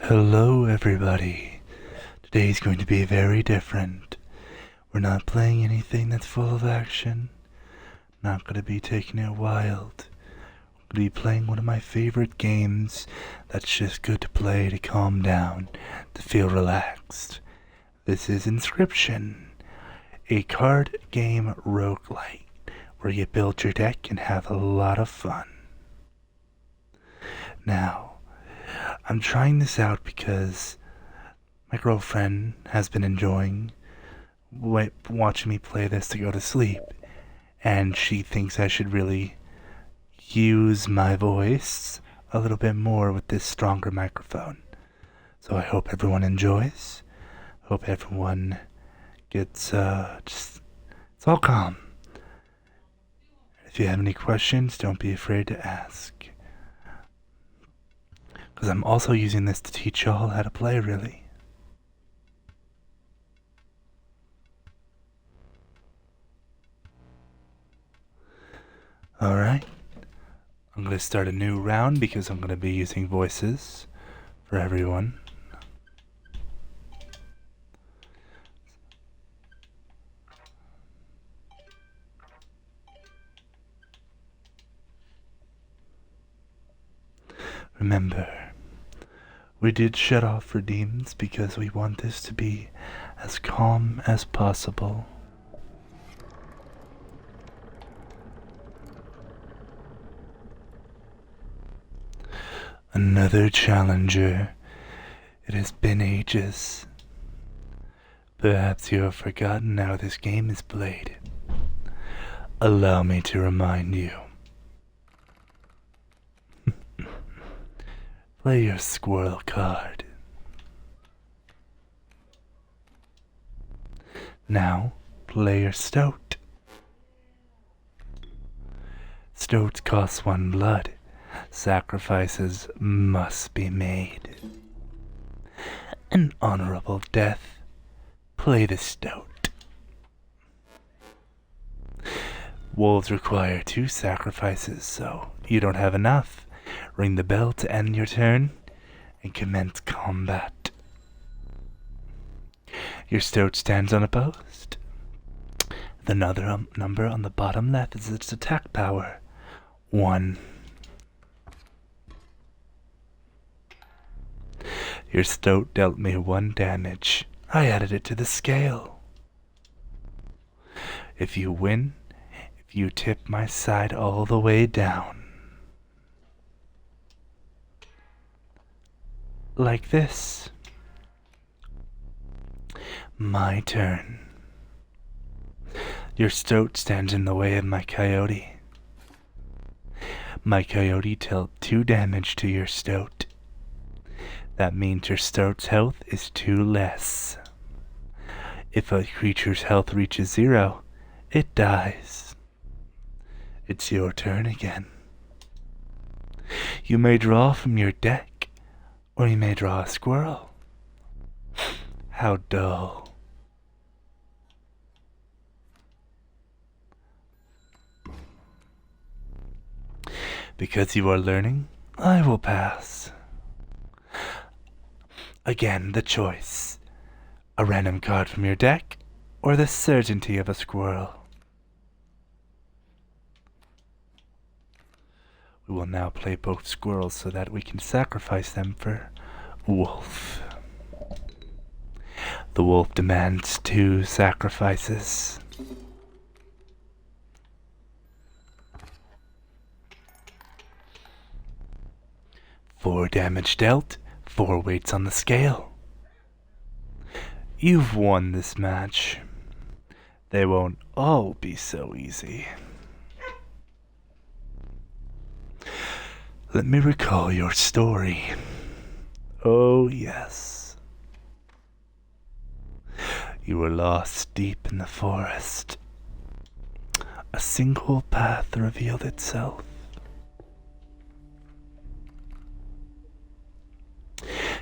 Hello everybody. Today's going to be very different. We're not playing anything that's full of action. Not going to be taking it wild. We're going to be playing one of my favorite games that's just good to play to calm down, to feel relaxed. This is Inscryption, a card game roguelite where you build your deck and have a lot of fun. Now, I'm trying this out because my girlfriend has been enjoying watching me play this to go to sleep, and she thinks I should really use my voice a little bit more with this stronger microphone. So I hope everyone enjoys. Hope everyone gets it's all calm. If you have any questions, don't be afraid to ask. Because I'm also using this to teach y'all how to play, really. Alright. I'm going to start a new round because I'm going to be using voices for everyone. Remember, we did shut off redeems because we want this to be as calm as possible. Another challenger. It has been ages. Perhaps you have forgotten how this game is played. Allow me to remind you. Play your squirrel card. Now, play your stoat. Stoats cost 1 blood. Sacrifices must be made. An honorable death. Play the stoat. Wolves require 2 sacrifices, so you don't have enough. Ring the bell to end your turn and commence combat. Your stoat stands on a post. The number on the bottom left is its attack power. 1. Your stoat dealt me 1 damage. I added it to the scale. If you win, if you tip my side all the way down. Like this. My turn. Your stoat stands in the way of my coyote. My coyote dealt 2 damage to your stoat. That means your stoat's health is 2 less. If a creature's health reaches 0, it dies. It's your turn again. You may draw from your deck, or you may draw a squirrel. How dull. Because you are learning, I will pass. Again, the choice. A random card from your deck, or the certainty of a squirrel. We will now play both squirrels so that we can sacrifice them for wolf. The wolf demands 2 sacrifices. Four damage dealt, 4 weights on the scale. You've won this match. They won't all be so easy. Let me recall your story. Oh, yes. You were lost deep in the forest. A single path revealed itself.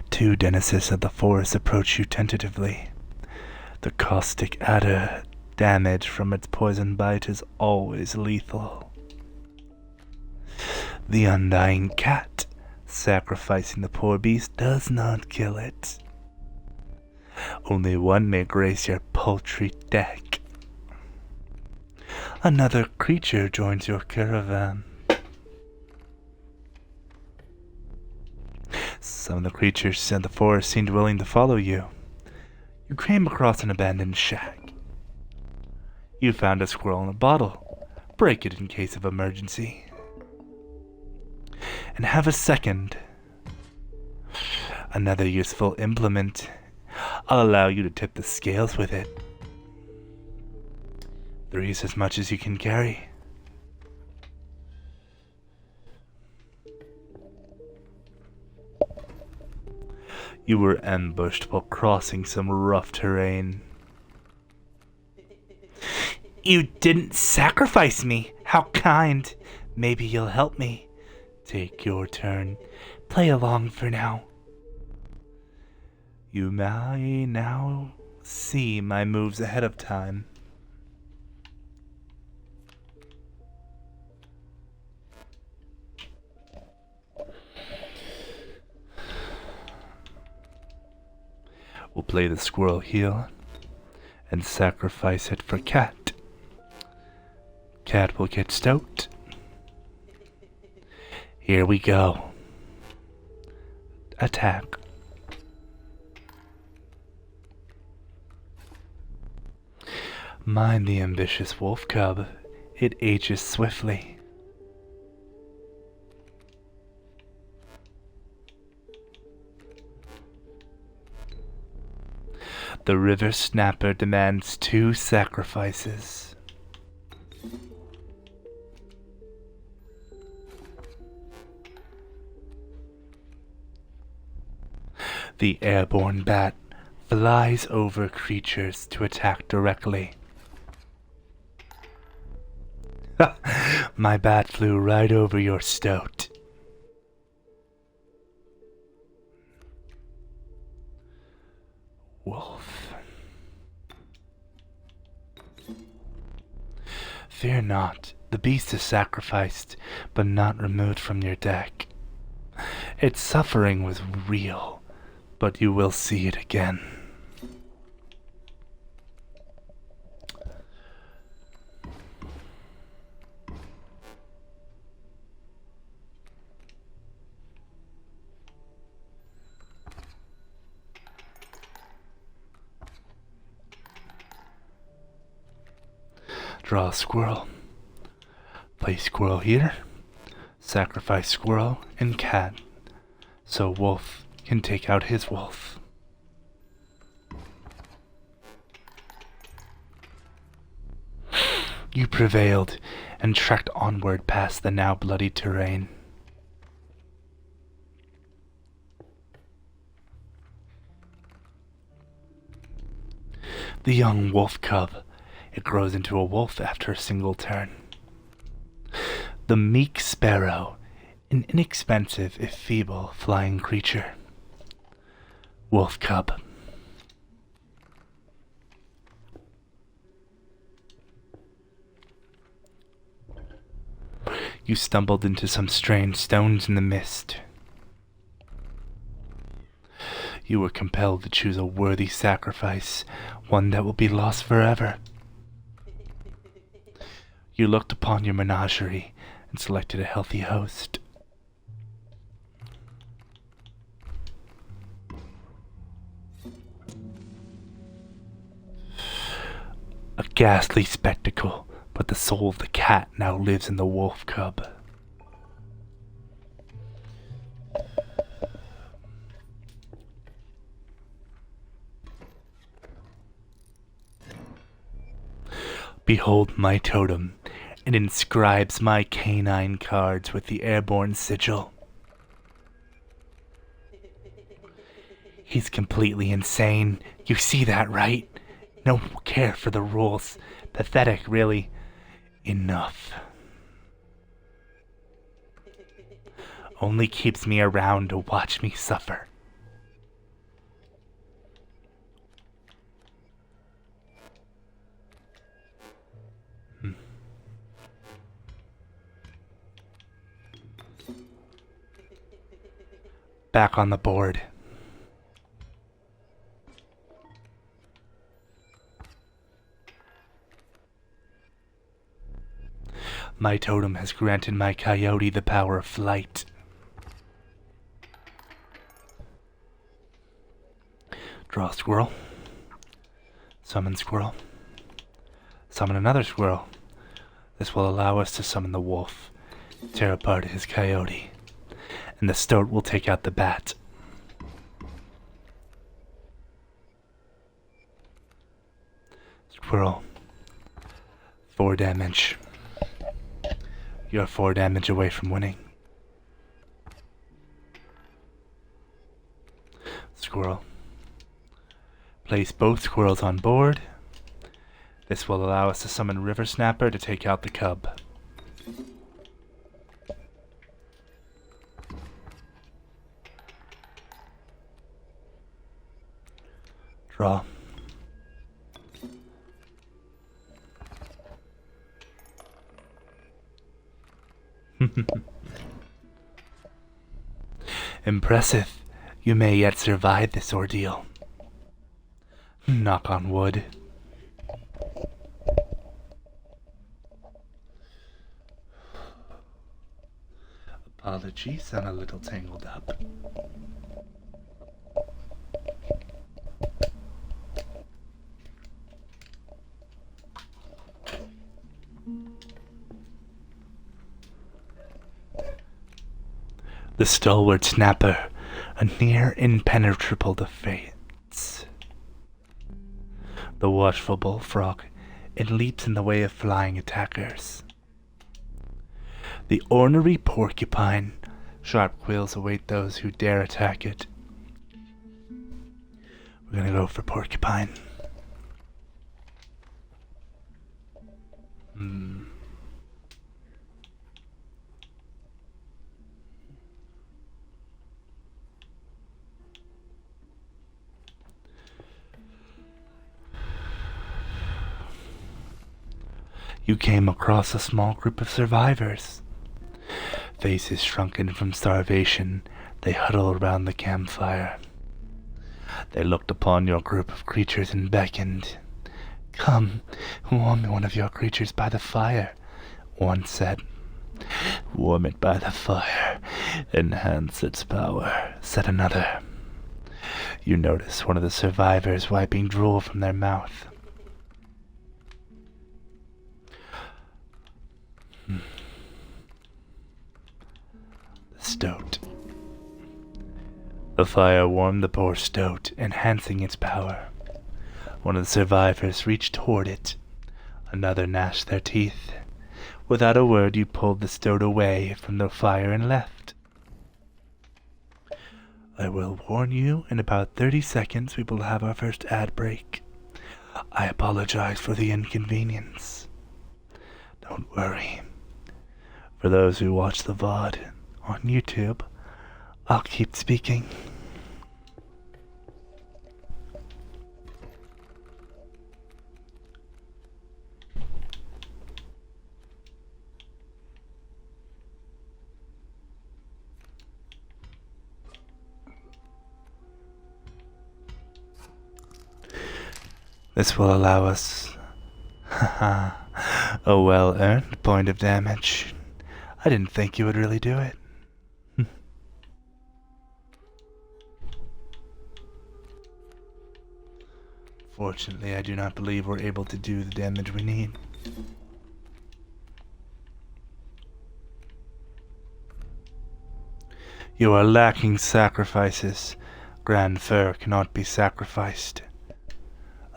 2 denizens of the forest approach you tentatively. The caustic adder damage from its poison bite is always lethal. The undying cat Sacrificing the poor beast does not kill it. Only one may grace your paltry deck. Another creature joins your caravan. Some of the creatures in the forest seemed willing to follow you. You came across an abandoned shack. You found a squirrel in a bottle. Break it in case of emergency. And have a second. Another useful implement. I'll allow you to tip the scales with it. 3 is as much as you can carry. You were ambushed while crossing some rough terrain. You didn't sacrifice me. How kind. Maybe you'll help me. Take your turn. Play along for now. You may now see my moves ahead of time. We'll play the squirrel heel and sacrifice it for cat. Cat will get stoked. Here we go. Attack. Mind the ambitious wolf cub. It ages swiftly. The river snapper demands 2 sacrifices. The airborne bat flies over creatures to attack directly. My bat flew right over your stoat. Wolf. Fear not, the beast is sacrificed, but not removed from your deck. Its suffering was real, but you will see it again. Draw a squirrel. Play squirrel here. Sacrifice squirrel and cat, so wolf can take out his wolf. You prevailed and trekked onward past the now bloody terrain. The young wolf cub. It grows into a wolf after a single turn. The meek sparrow, an inexpensive if feeble flying creature. Wolf cub. You stumbled into some strange stones in the mist. You were compelled to choose a worthy sacrifice, one that will be lost forever. You looked upon your menagerie and selected a healthy host. A ghastly spectacle, but the soul of the cat now lives in the wolf cub. Behold my totem. It inscribes my canine cards with the airborne sigil. He's completely insane. You see that, right? No care for the rules. Pathetic, really. Enough. Only keeps me around to watch me suffer. back on the board. My totem has granted my coyote the power of flight. Draw a squirrel. Summon squirrel. Summon another squirrel. This will allow us to summon the wolf, tear apart his coyote, and the stoat will take out the bat. Squirrel. 4 damage. You're 4 damage away from winning. Squirrel. Place both squirrels on board. This will allow us to summon River Snapper to take out the cub. Draw. Impressive. You may yet survive this ordeal. Knock on wood. Apologies, I'm a little tangled up. The stalwart snapper, a near impenetrable defense. The watchful bullfrog, it leaps in the way of flying attackers. The ornery porcupine, sharp quills await those who dare attack it. We're gonna go for porcupine. You came across a small group of survivors. Faces shrunken from starvation, they huddled around the campfire. They looked upon your group of creatures and beckoned. "Come, warm one of your creatures by the fire," one said. "Warm it by the fire, enhance its power," said another. You notice one of the survivors wiping drool from their mouth. Stoat. The fire warmed the poor stoat, enhancing its power. One of the survivors reached toward it. Another gnashed their teeth. Without a word, you pulled the stoat away from the fire and left. I will warn you, in about 30 seconds we will have our first ad break. I apologize for the inconvenience. Don't worry. For those who watch the VOD on YouTube, I'll keep speaking. This will allow us a well-earned point of damage. I didn't think you would really do it. Fortunately, I do not believe we're able to do the damage we need. You are lacking sacrifices. Grand Fur cannot be sacrificed.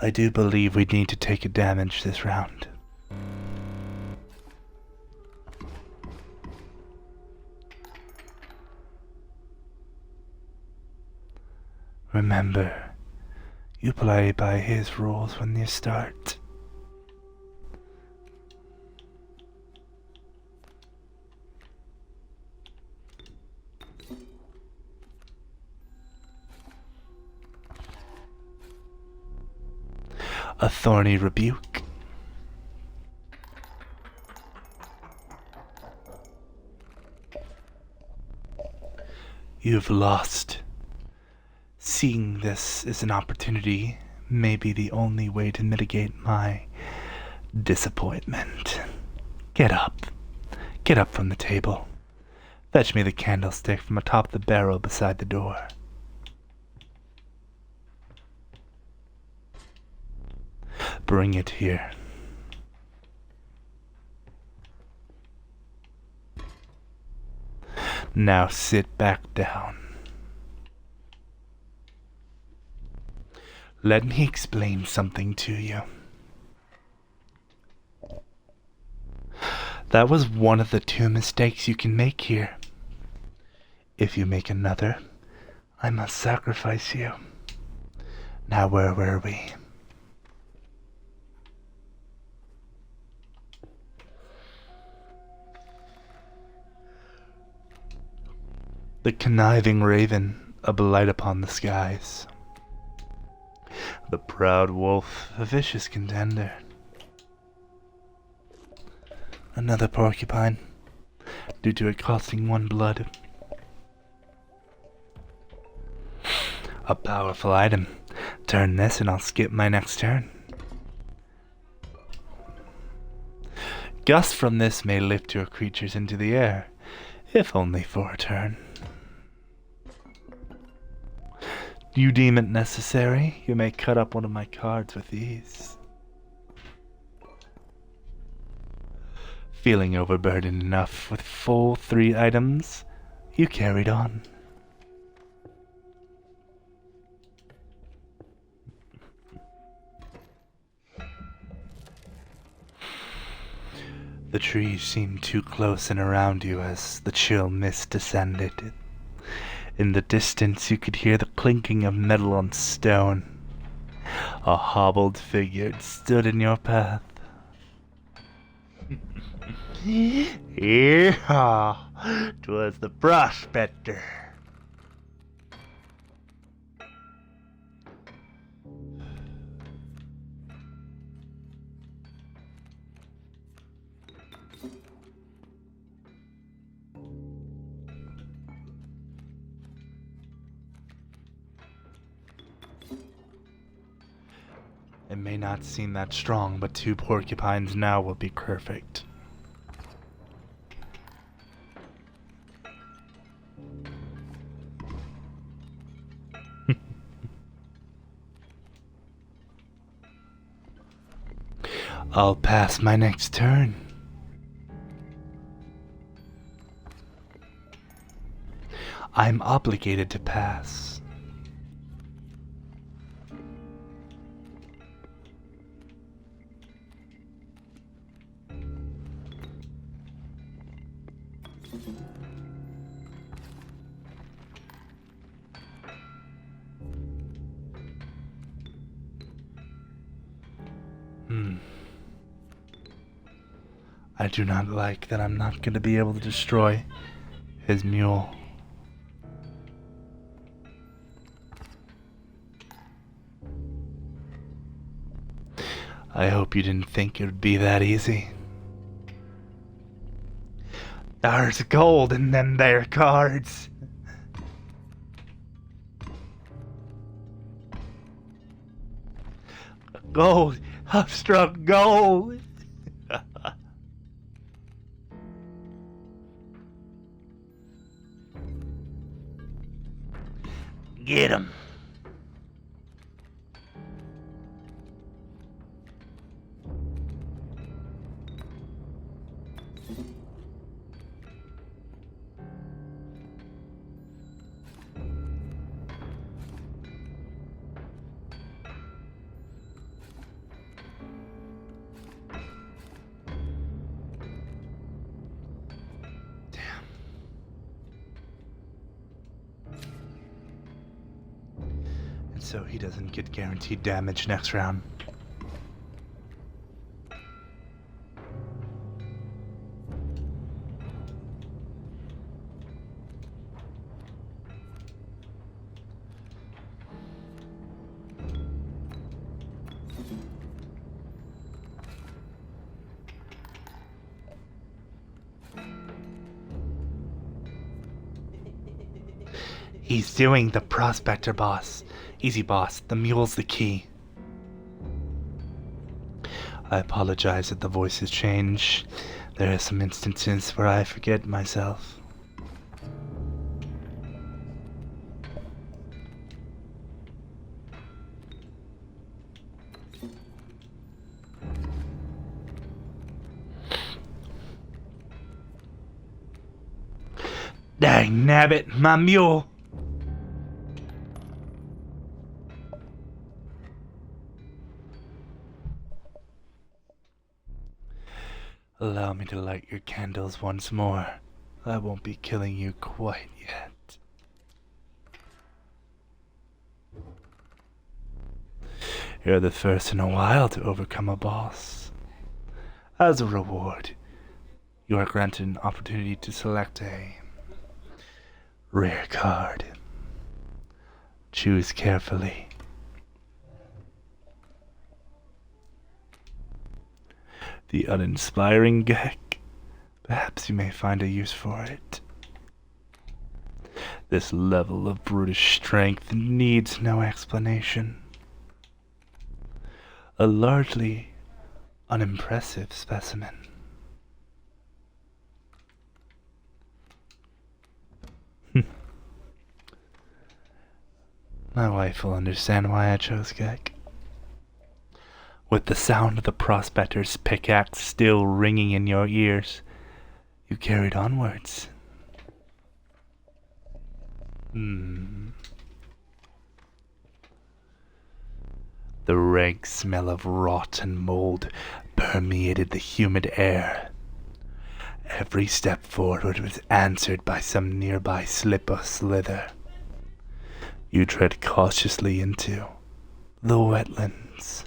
I do believe we need to take a damage this round. Remember, you play by his rules when you start. A thorny rebuke. you've lost. Seeing this as an opportunity may be the only way to mitigate my disappointment. Get up. Get up from the table. Fetch me the candlestick from atop the barrel beside the door. Bring it here. Now sit back down. Let me explain something to you. That was one of the 2 mistakes you can make here. If you make another, I must sacrifice you. Now where were we? The conniving raven, a blight upon the skies. The proud wolf, a vicious contender. Another porcupine, due to it costing 1 blood. A powerful item. Turn this and I'll skip my next turn. Gusts from this may lift your creatures into the air, if only for a turn. Do you deem it necessary? You may cut up one of my cards with ease. Feeling overburdened enough with full 3 items, you carried on. The trees seemed too close and around you as the chill mist descended. In the distance you could hear the clinking of metal on stone. A hobbled figure stood in your path. Yeehaw! 'Twas the prospector. It may not seem that strong, but 2 porcupines now will be perfect. I'll pass my next turn. I'm obligated to pass. I do not like that I'm not going to be able to destroy his mule. I hope you didn't think it would be that easy. There's gold in them there cards. Gold. I've struck gold. Get him. So he doesn't get guaranteed damage next round. He's doing the prospector boss. Easy boss, the mule's the key. I apologize if the voices change. There are some instances where I forget myself. Dang nabbit, my mule! Allow me to light your candles once more. I won't be killing you quite yet. You're the first in a while to overcome a boss. As a reward, you are granted an opportunity to select a rare card. Choose carefully. The uninspiring Gek. Perhaps you may find a use for it. This level of brutish strength needs no explanation. A largely unimpressive specimen. My wife will understand why I chose Gek. With the sound of the prospector's pickaxe still ringing in your ears, you carried onwards. The rank smell of rot and mold permeated the humid air. Every step forward was answered by some nearby slip or slither. You tread cautiously into the wetlands.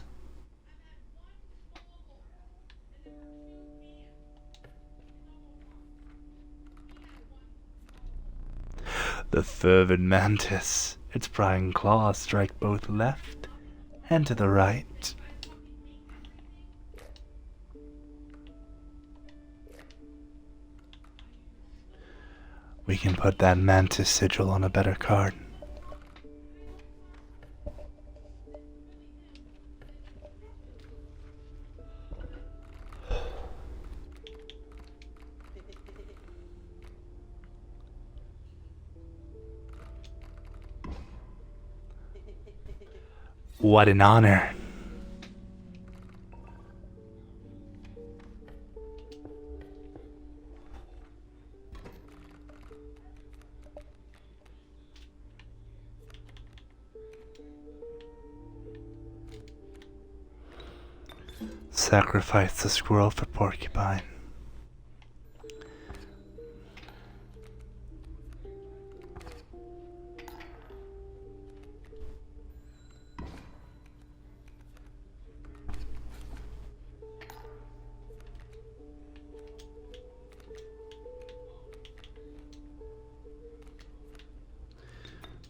The fervid mantis, its prying claws strike both left and to the right. We can put that mantis sigil on a better card. What an honor. Sacrifice the squirrel for porcupine.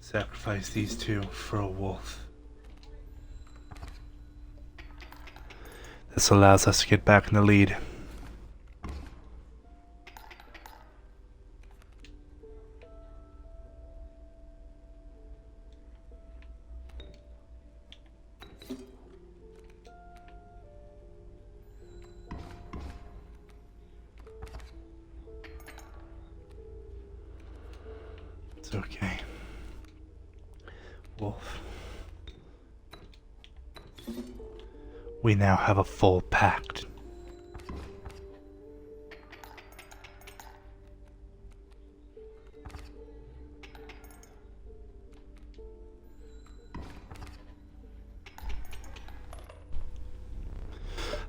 Sacrifice these two for a wolf. This allows us to get back in the lead. It's okay. Wolf. We now have a full pact.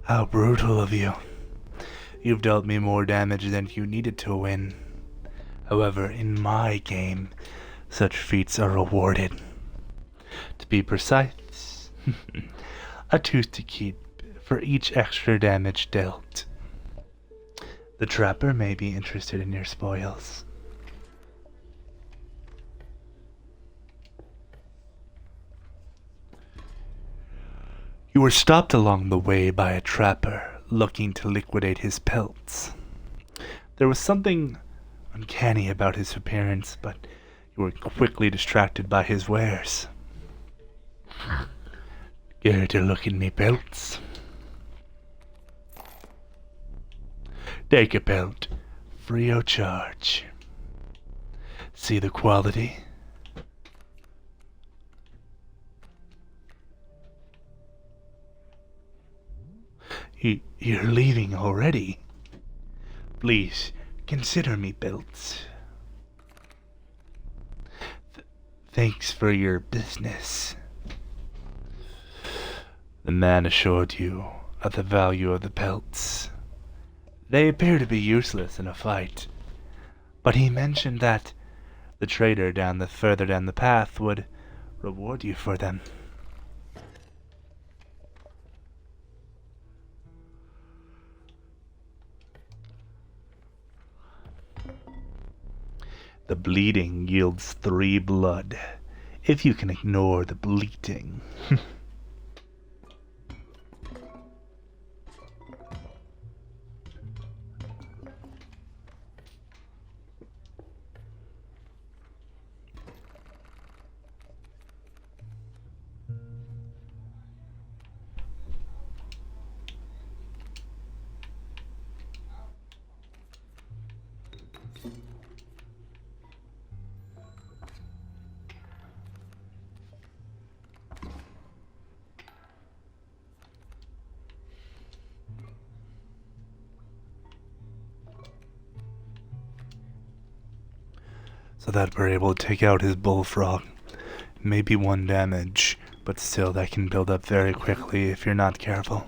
How brutal of you. You've dealt me more damage than you needed to win. However, in my game, such feats are rewarded. To be precise, a tooth to keep for each extra damage dealt. The trapper may be interested in your spoils. You were stopped along the way by a trapper looking to liquidate his pelts. There was something uncanny about his appearance, but you who were quickly distracted by his wares. Care to look in me belts? Take a belt, free of charge. See the quality? You're leaving already? Please, consider me belts. Thanks for your business. The man assured you of the value of the pelts. They appear to be useless in a fight, but he mentioned that the trader further down the path would reward you for them. The bleeding yields 3 blood, if you can ignore the bleating. So that we're able to take out his bullfrog. Maybe 1 damage, but still that can build up very quickly if you're not careful.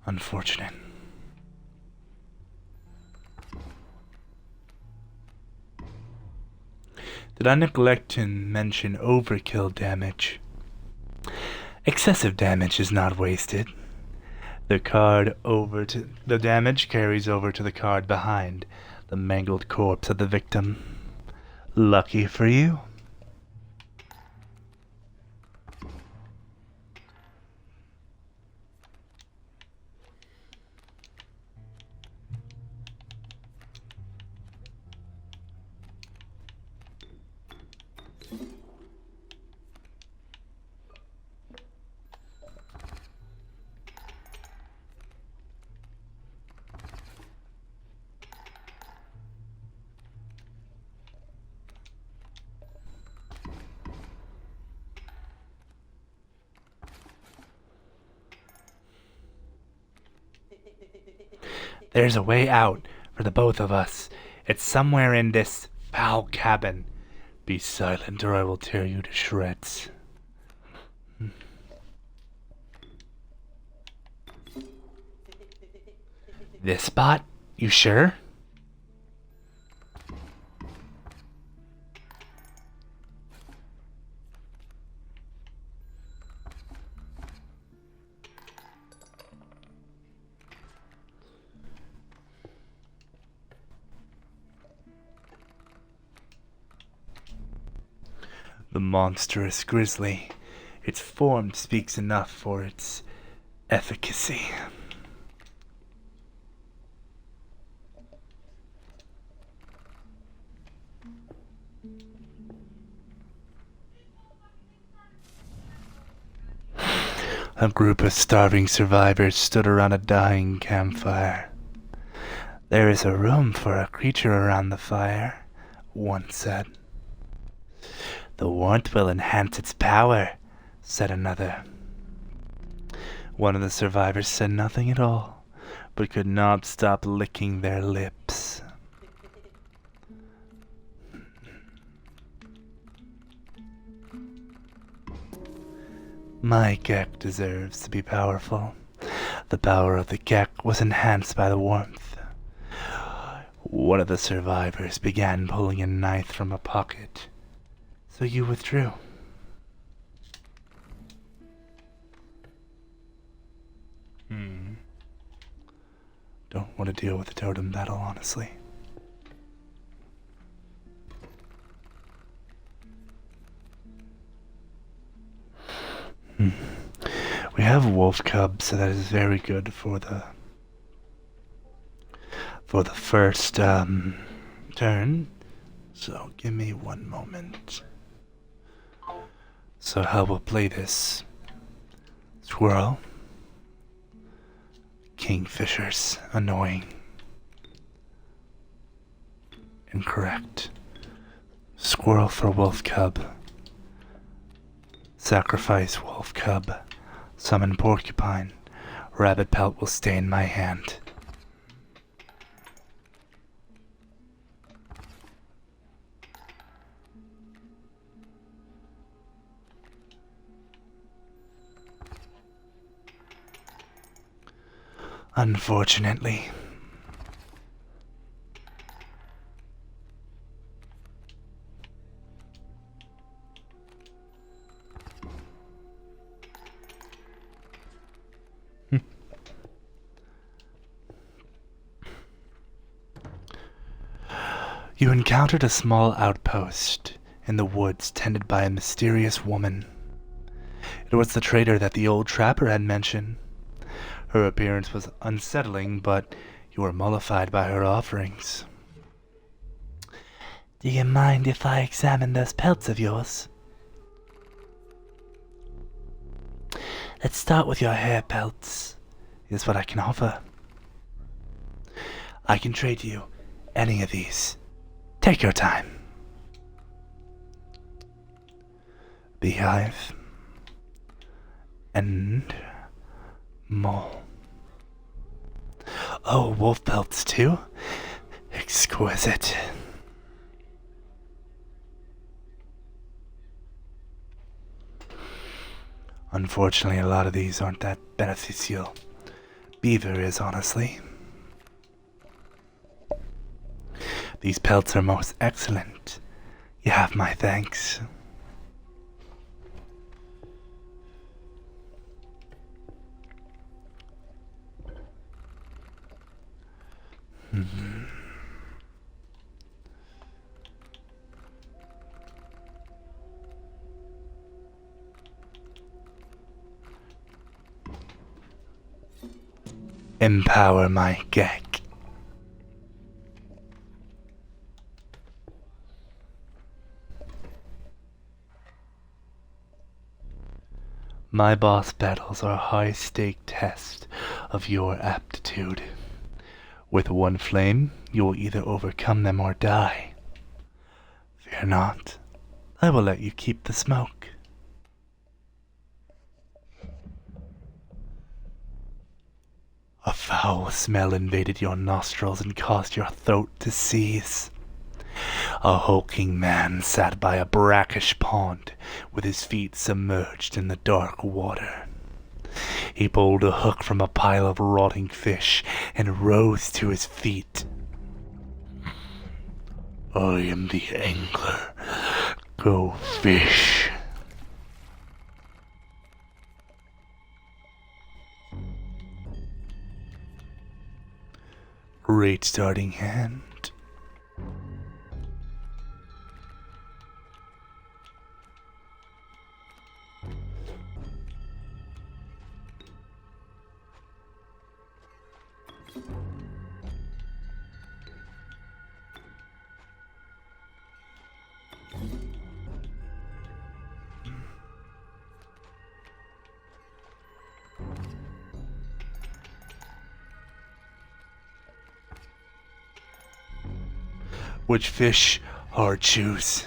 Unfortunate. Did I neglect to mention overkill damage? Excessive damage is not wasted. The damage carries over to the card behind the mangled corpse of the victim. Lucky for you. There's a way out for the both of us. It's somewhere in this foul cabin. Be silent or I will tear you to shreds. This spot? You sure? The monstrous grizzly. Its form speaks enough for its efficacy. A group of starving survivors stood around a dying campfire. There is a room for a creature around the fire, one said. The warmth will enhance its power, said another. One of the survivors said nothing at all, but could not stop licking their lips. My Gek deserves to be powerful. The power of the Gek was enhanced by the warmth. One of the survivors began pulling a knife from a pocket. So you withdrew. Don't want to deal with a totem battle, honestly. We have wolf cub, so that is very good for the first turn. So give me one moment. So how we'll play this? Squirrel. Kingfishers. Annoying. Incorrect. Squirrel for wolf cub. Sacrifice wolf cub. Summon porcupine. Rabbit pelt will stay in my hand. Unfortunately. You encountered a small outpost in the woods tended by a mysterious woman. It was the trader that the old trapper had mentioned. Her appearance was unsettling, but you were mollified by her offerings. Do you mind if I examine those pelts of yours? Let's start with your hair pelts. Here's what I can offer. I can trade you any of these. Take your time. Beehive. And mole. Oh, wolf pelts too? Exquisite. Unfortunately, a lot of these aren't that beneficial. Beaver is, honestly. These pelts are most excellent. You have my thanks. Empower my gek. My boss battles are a high-stake test of your aptitude. With one flame, you will either overcome them or die. Fear not, I will let you keep the smoke. A foul smell invaded your nostrils and caused your throat to seize. A hulking man sat by a brackish pond with his feet submerged in the dark water. He pulled a hook from a pile of rotting fish and rose to his feet. I am the angler. Go fish. Rate starting hand. Which fish are choose?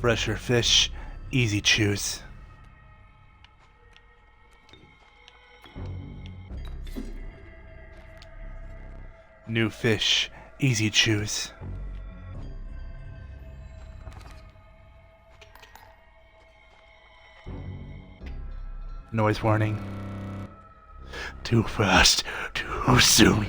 Fresher fish, easy choose. New fish, easy choose. Noise warning. Too fast, too soon.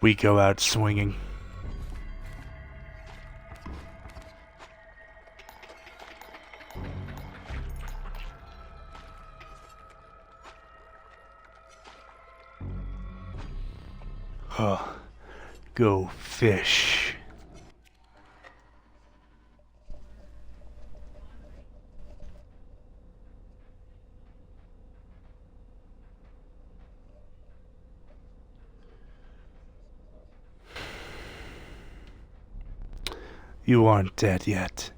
we go out swinging. Go fish. You aren't dead yet.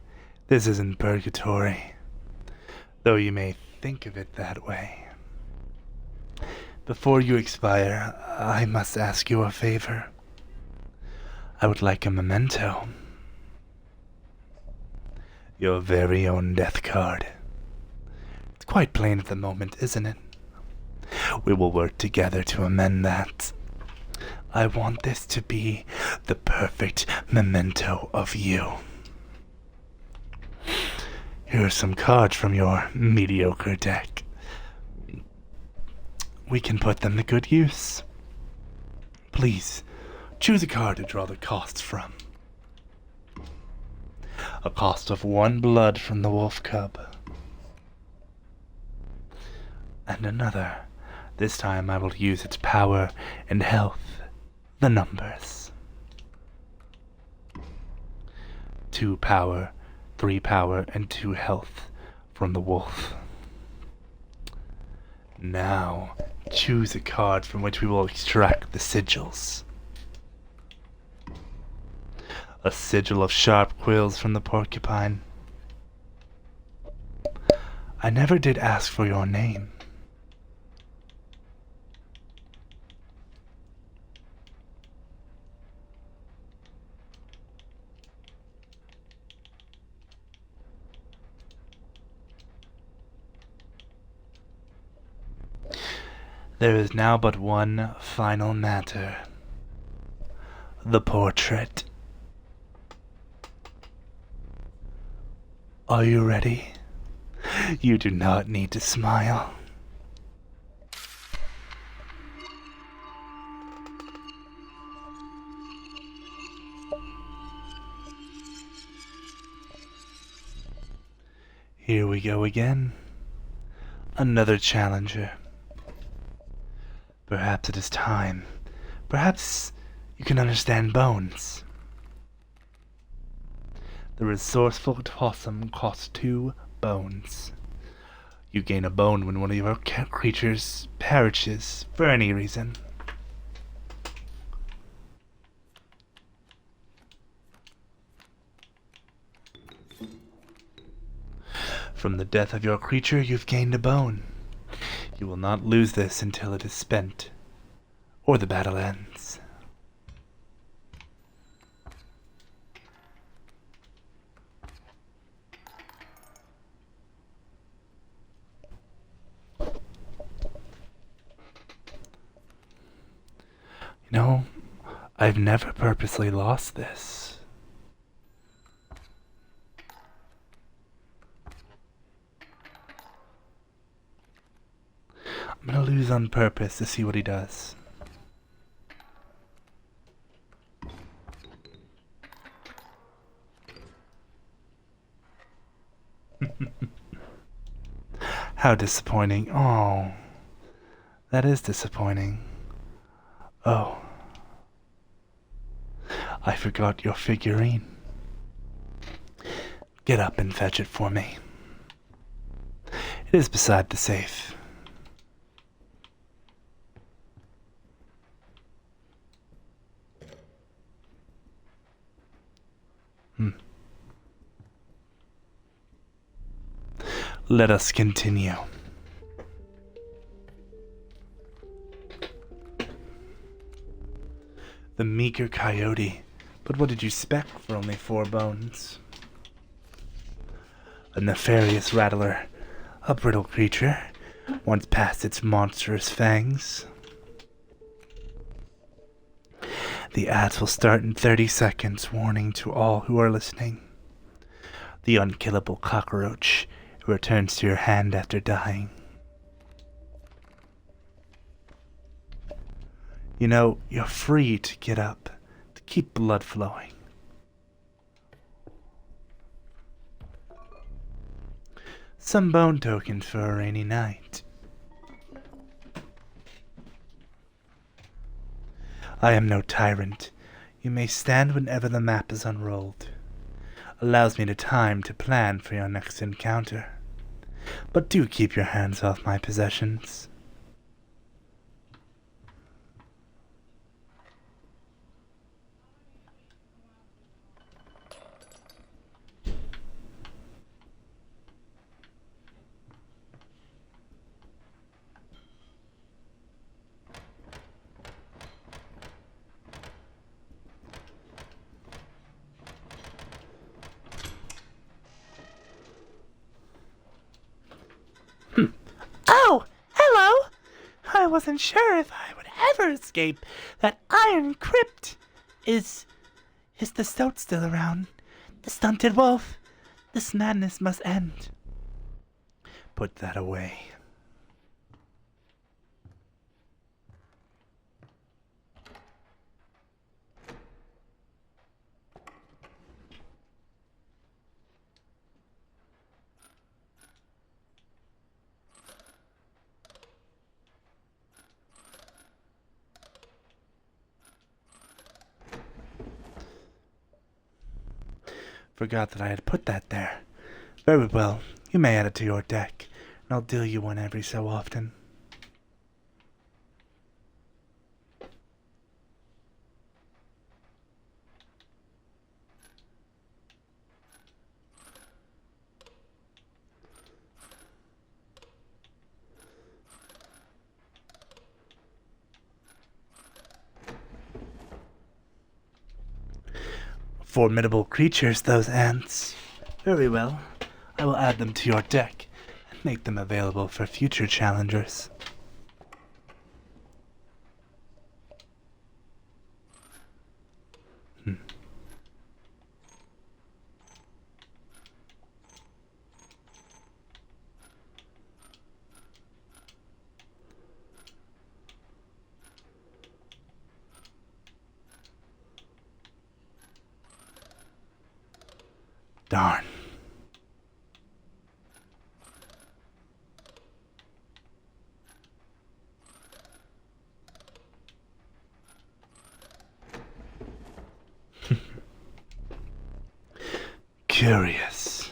This isn't purgatory, though you may think of it that way. Before you expire, I must ask you a favor. I would like a memento. Your very own death card. It's quite plain at the moment, isn't it? We will work together to amend that. I want this to be the perfect memento of you. Here are some cards from your mediocre deck. We can put them to good use. Please, choose a card to draw the costs from. A cost of 1 blood from the wolf cub. And another. This time I will use its power and health. The numbers. 2 power, 3 power, and 2 health from the wolf. Now, choose a card from which we will extract the sigils. A sigil of sharp quills from the porcupine. I never did ask for your name. There is now but one final matter. The portrait. Are you ready? You do not need to smile. Here we go again. Another challenger. Perhaps it is time. Perhaps you can understand bones. The resourceful possum costs 2 bones. You gain a bone when one of your creatures perishes for any reason. From the death of your creature, you've gained a bone. You will not lose this until it is spent, or the battle ends. You know, I've never purposely lost this. I'm gonna lose on purpose to see what he does. How disappointing. Oh, that is disappointing. Oh, I forgot your figurine. Get up and fetch it for me. It is beside the safe. Let us continue. The meager coyote. But what did you expect for only 4 bones? A nefarious rattler. A brittle creature. Once past its monstrous fangs. The ads will start in 30 seconds. Warning to all who are listening. The unkillable cockroach returns to your hand after dying. You know, you're free to get up, to keep blood flowing. Some bone tokens for a rainy night. I am no tyrant. You may stand whenever the map is unrolled. Allows me the time to plan for your next encounter. But do keep your hands off my possessions. Oh, hello! I wasn't sure if I would ever escape that iron crypt. Is the stoat still around? The stunted wolf? This madness must end. Put that away. Forgot that I had put that there. Very well, you may add it to your deck, and I'll deal you one every so often. Formidable creatures, those ants. Very well. I will add them to your deck and make them available for future challengers. Darn. Curious.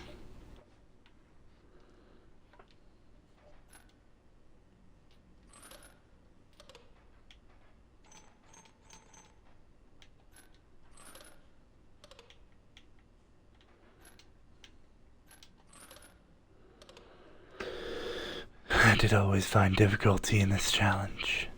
I did always find difficulty in this challenge.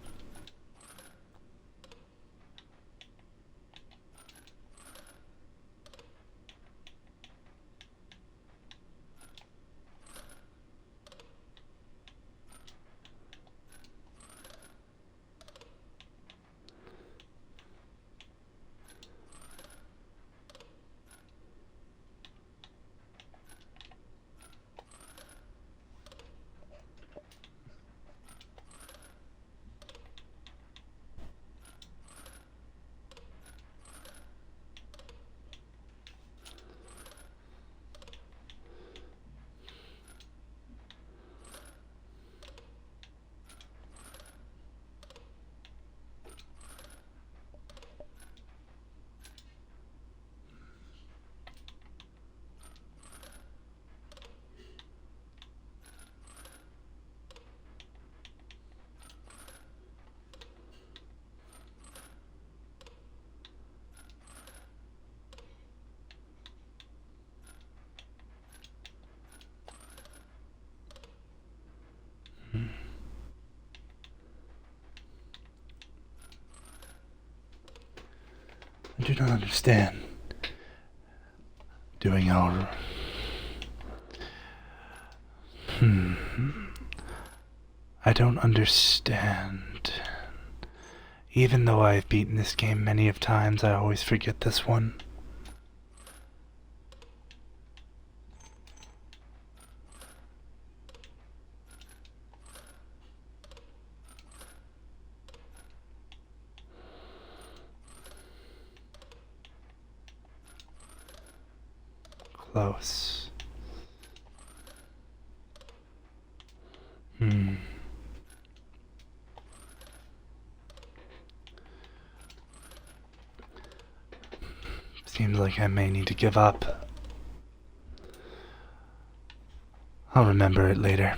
I do not understand. Doing our... I don't understand. Even though I've beaten this game many of times, I always forget this one. close. Seems like I may need to give up. I'll remember it later.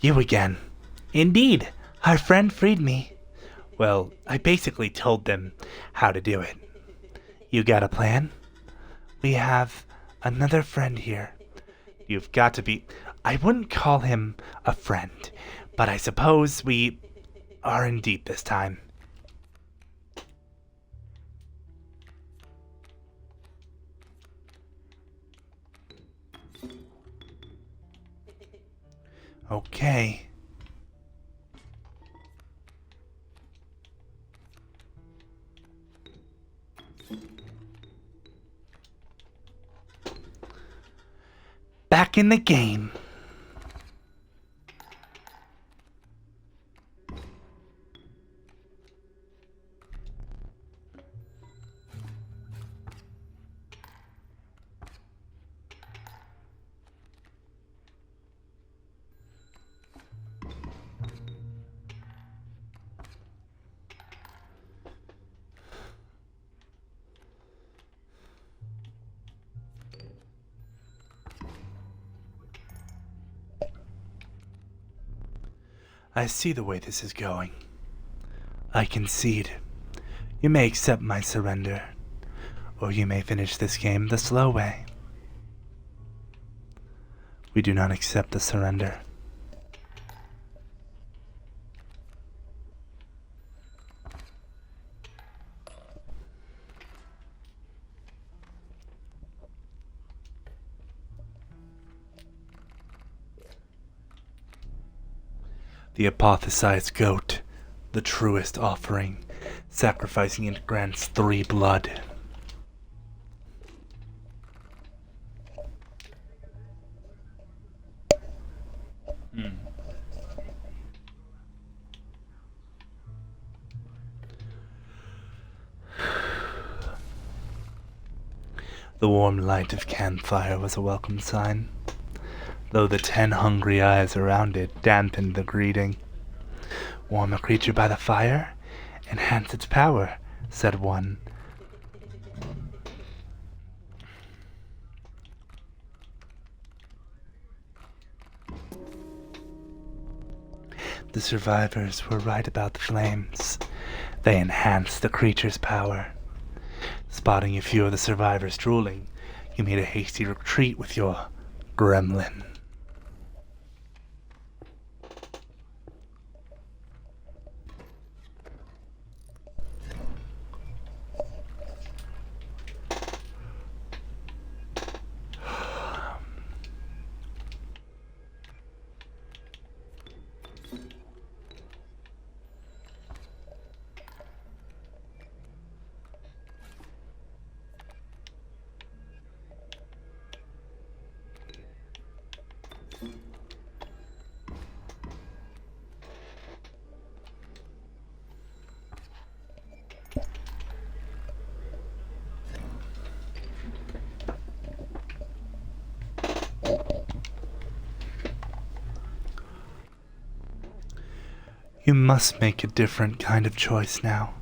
You again. Indeed, our friend freed me. Well, I basically told them how to do it. You got a plan? We have another friend here. You've got to be... I wouldn't call him a friend, but I suppose we are indeed this time. Okay. Back in the game. I see the way this is going. I concede. You may accept my surrender, or you may finish this game the slow way. We do not accept the surrender. The apothesized goat, the truest offering, sacrificing it grants 3 blood. The warm light of campfire was a welcome sign, though the 10 hungry eyes around it dampened the greeting. Warm a creature by the fire, enhance its power, said one. The survivors were right about the flames. They enhanced the creature's power. Spotting a few of the survivors drooling, you made a hasty retreat with your gremlin. You must make a different kind of choice now.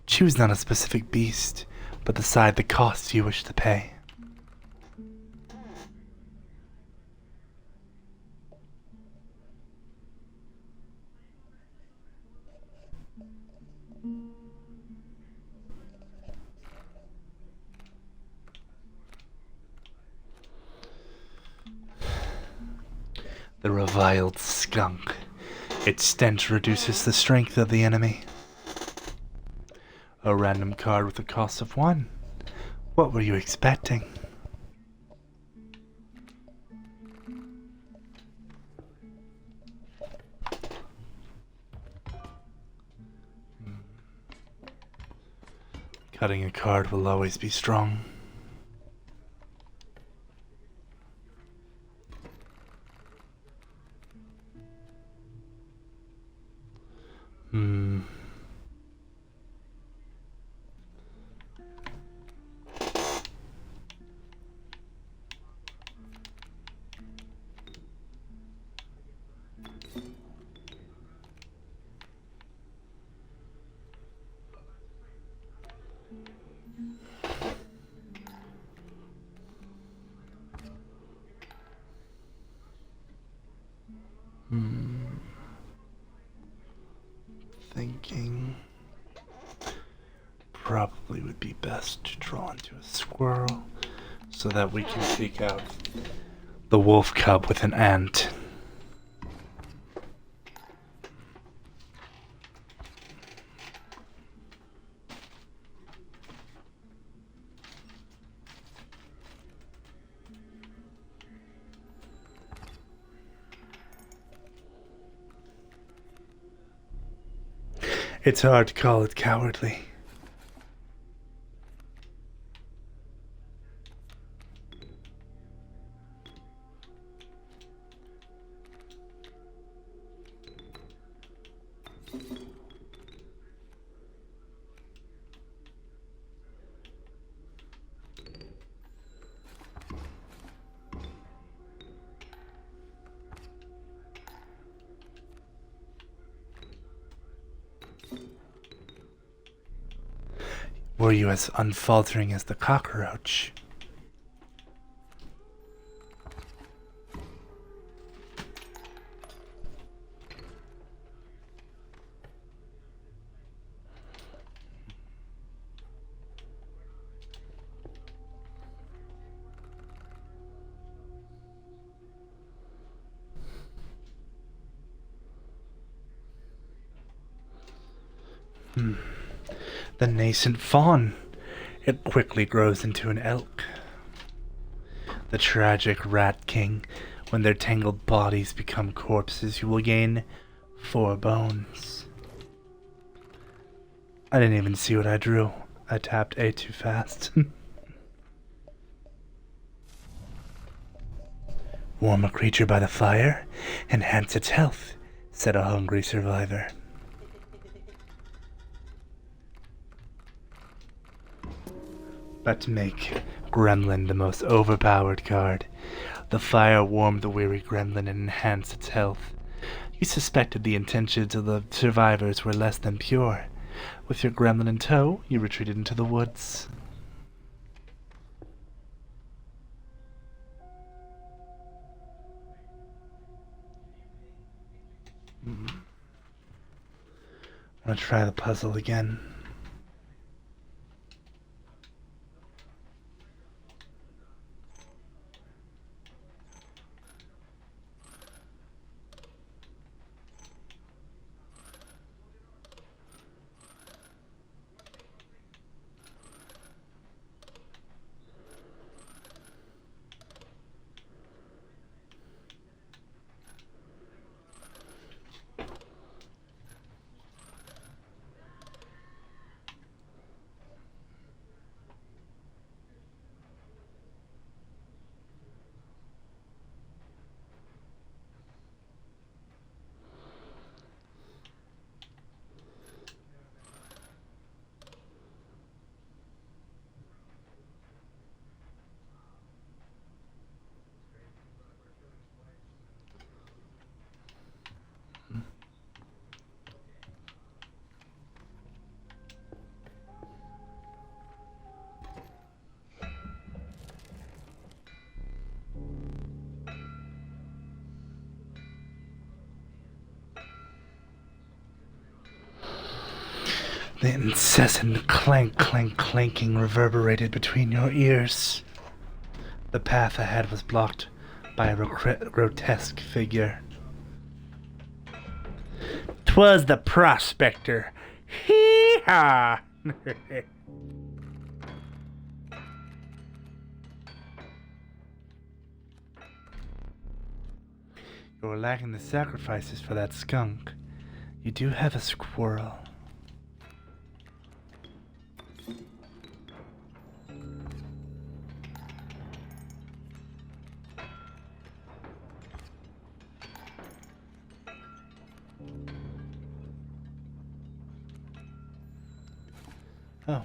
Choose not a specific beast, but decide the cost you wish to pay. The reviled skunk. Its stench reduces the strength of the enemy. A random card with a cost of 1. What were you expecting? Cutting a card will always be strong. Hmm. Thinking probably would be best to draw into a squirrel so that we can take out the wolf cub with an ant. It's hard to call it cowardly. Were you as unfaltering as the cockroach? The nascent fawn. It quickly grows into an elk. The tragic rat king. When their tangled bodies become corpses, you will gain 4 bones. I didn't even see what I drew. I tapped A too fast. Warm a creature by the fire, enhance its health, said a hungry survivor. Let's make Gremlin the most overpowered card. The fire warmed the weary gremlin and enhanced its health. You suspected the intentions of the survivors were less than pure. With your gremlin in tow, you retreated into the woods. I'm gonna try the puzzle again. The incessant clank, clank, clanking reverberated between your ears. The path ahead was blocked by a grotesque figure. 'Twas the prospector. Hee-haw! You're lacking the sacrifices for that skunk. You do have a squirrel. Oh.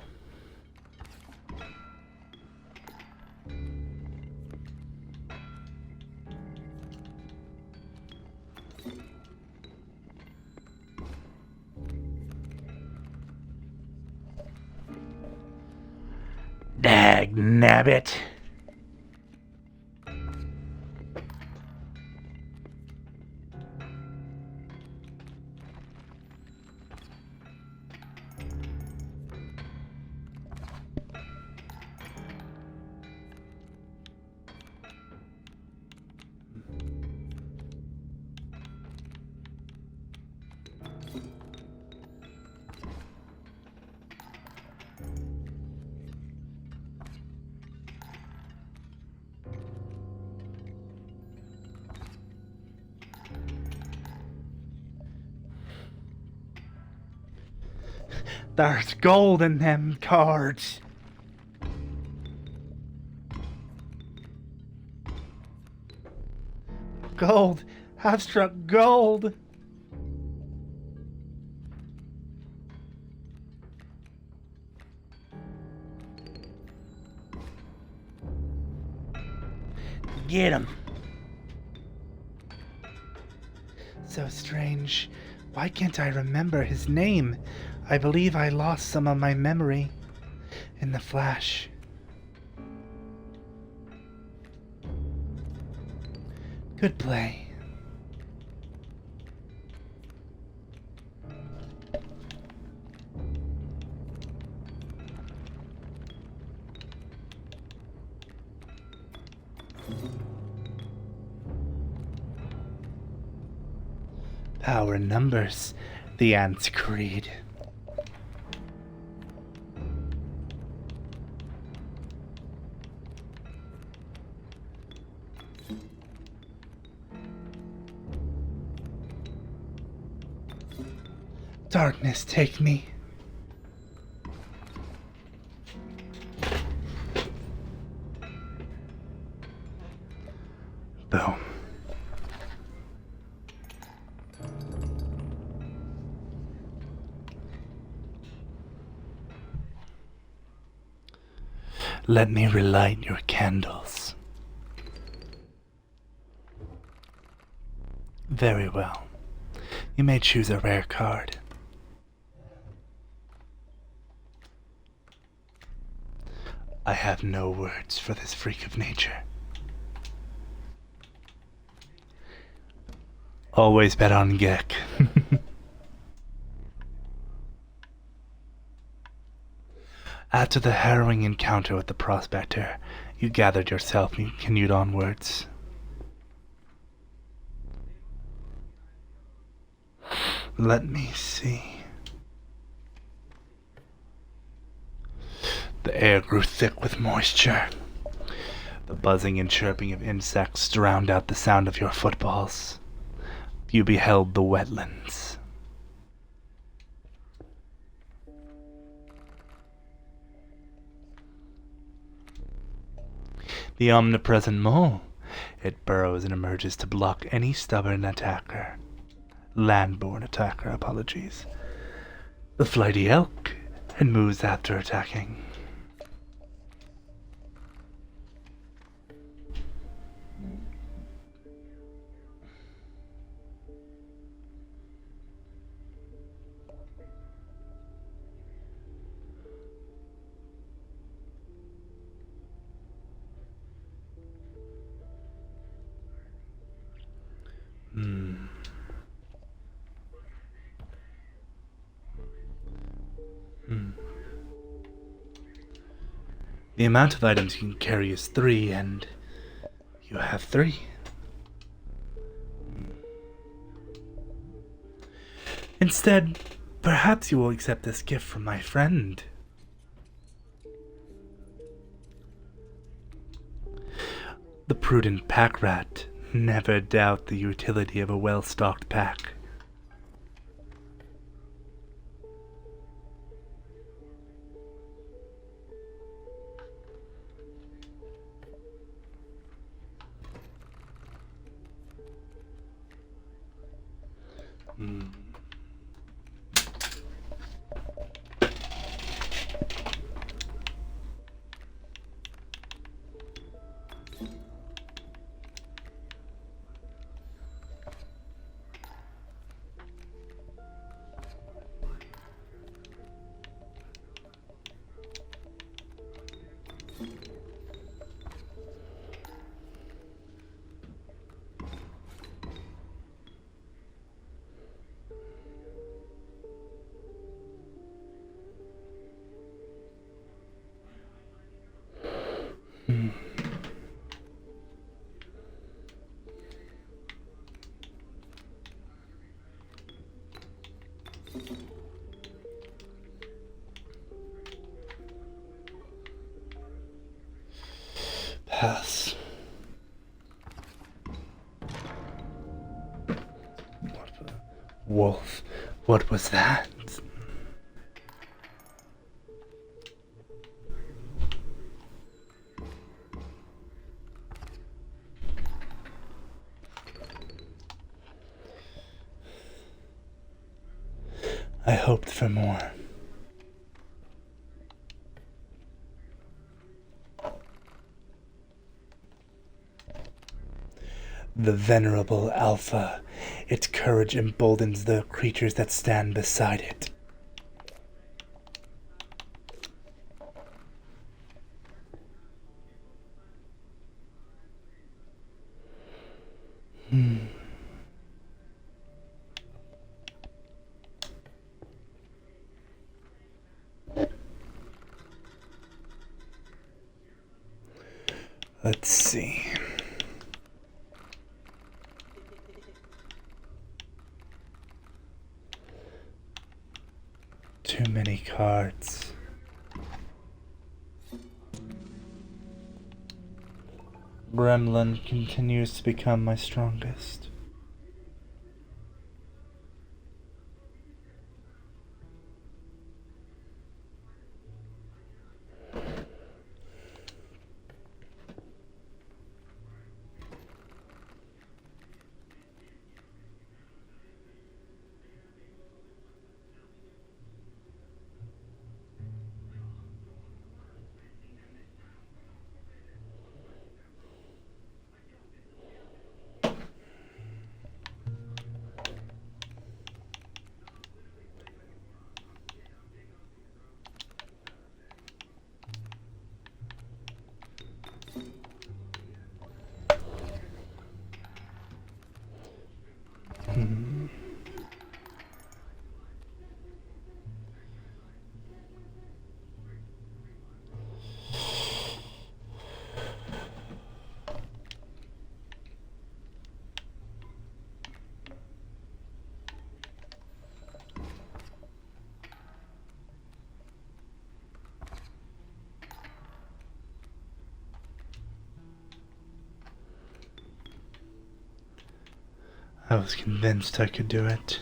Dag nabbit. There's gold in them cards. Gold. I've struck gold. Get him. So strange. Why can't I remember his name? I believe I lost some of my memory in the flash. Good play. Power in numbers, the Ant's creed. Darkness, take me. Boom. Let me relight your candles. Very well. You may choose a rare card. I have no words for this freak of nature. Always bet on Gek. After the harrowing encounter with the prospector, you gathered yourself and continued onwards. Let me see. The air grew thick with moisture. The buzzing and chirping of insects drowned out the sound of your footfalls. You beheld the wetlands. The omnipresent mole. It burrows and emerges to block any stubborn attacker. Landborne attacker, apologies. The flighty elk. It moves after attacking. The amount of items you can carry is 3, and you have 3. Instead, perhaps you will accept this gift from my friend. The prudent pack rat. Never doubt the utility of a well-stocked pack. Pass. Wolf, what was that? I hoped for more. The venerable Alpha. Its courage emboldens the creatures that stand beside it. Let's see. Too many cards. Gremlin continues to become my strongest. I was convinced I could do it.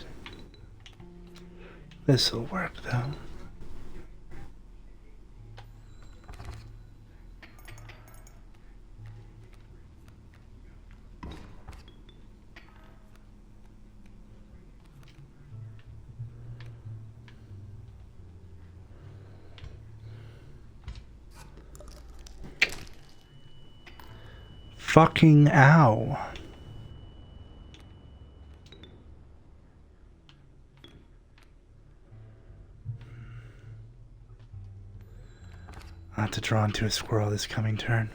This'll work, though. Fucking ow. Not to draw into a squirrel this coming turn.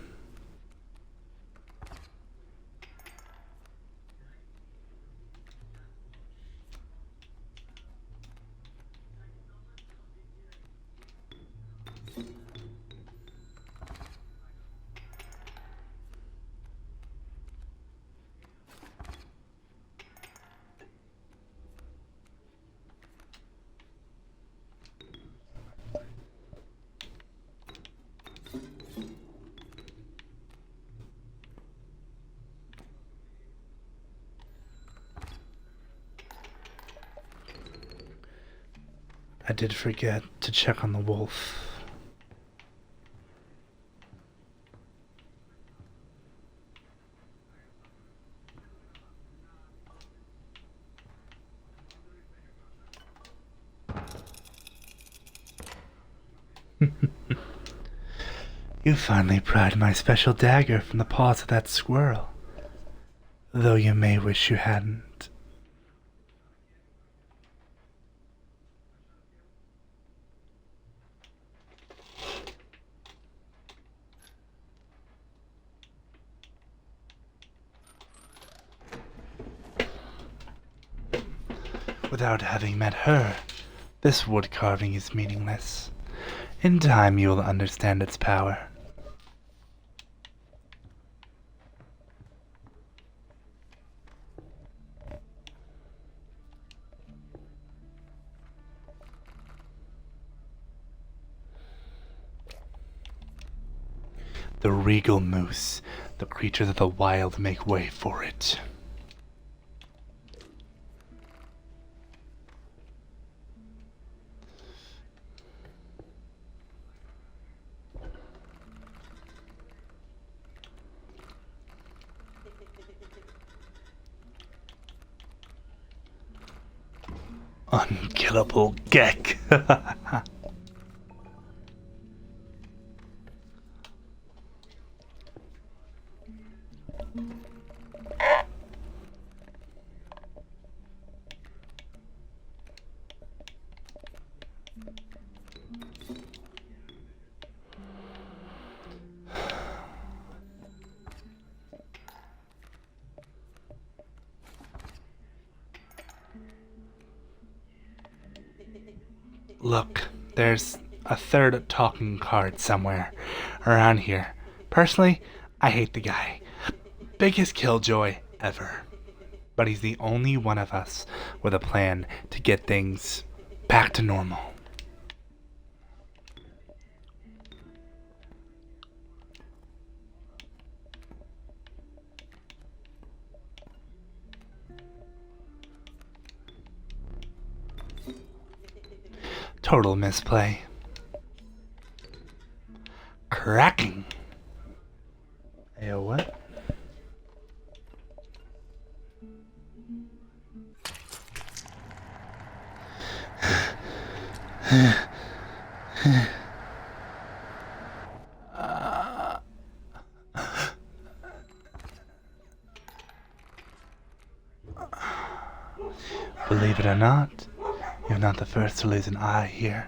I did forget to check on the wolf. You finally pried my special dagger from the paws of that squirrel, though you may wish you hadn't. Without having met her, this wood carving is meaningless. In time you will understand its power. The regal moose. The creatures of the wild make way for it. Unkillable Gek. Look, there's a third talking card somewhere around here. Personally, I hate the guy. Biggest killjoy ever. But he's the only one of us with a plan to get things back to normal. Total misplay. Cracking. Ayo, what? Believe it or not, you're not the first to lose an eye here.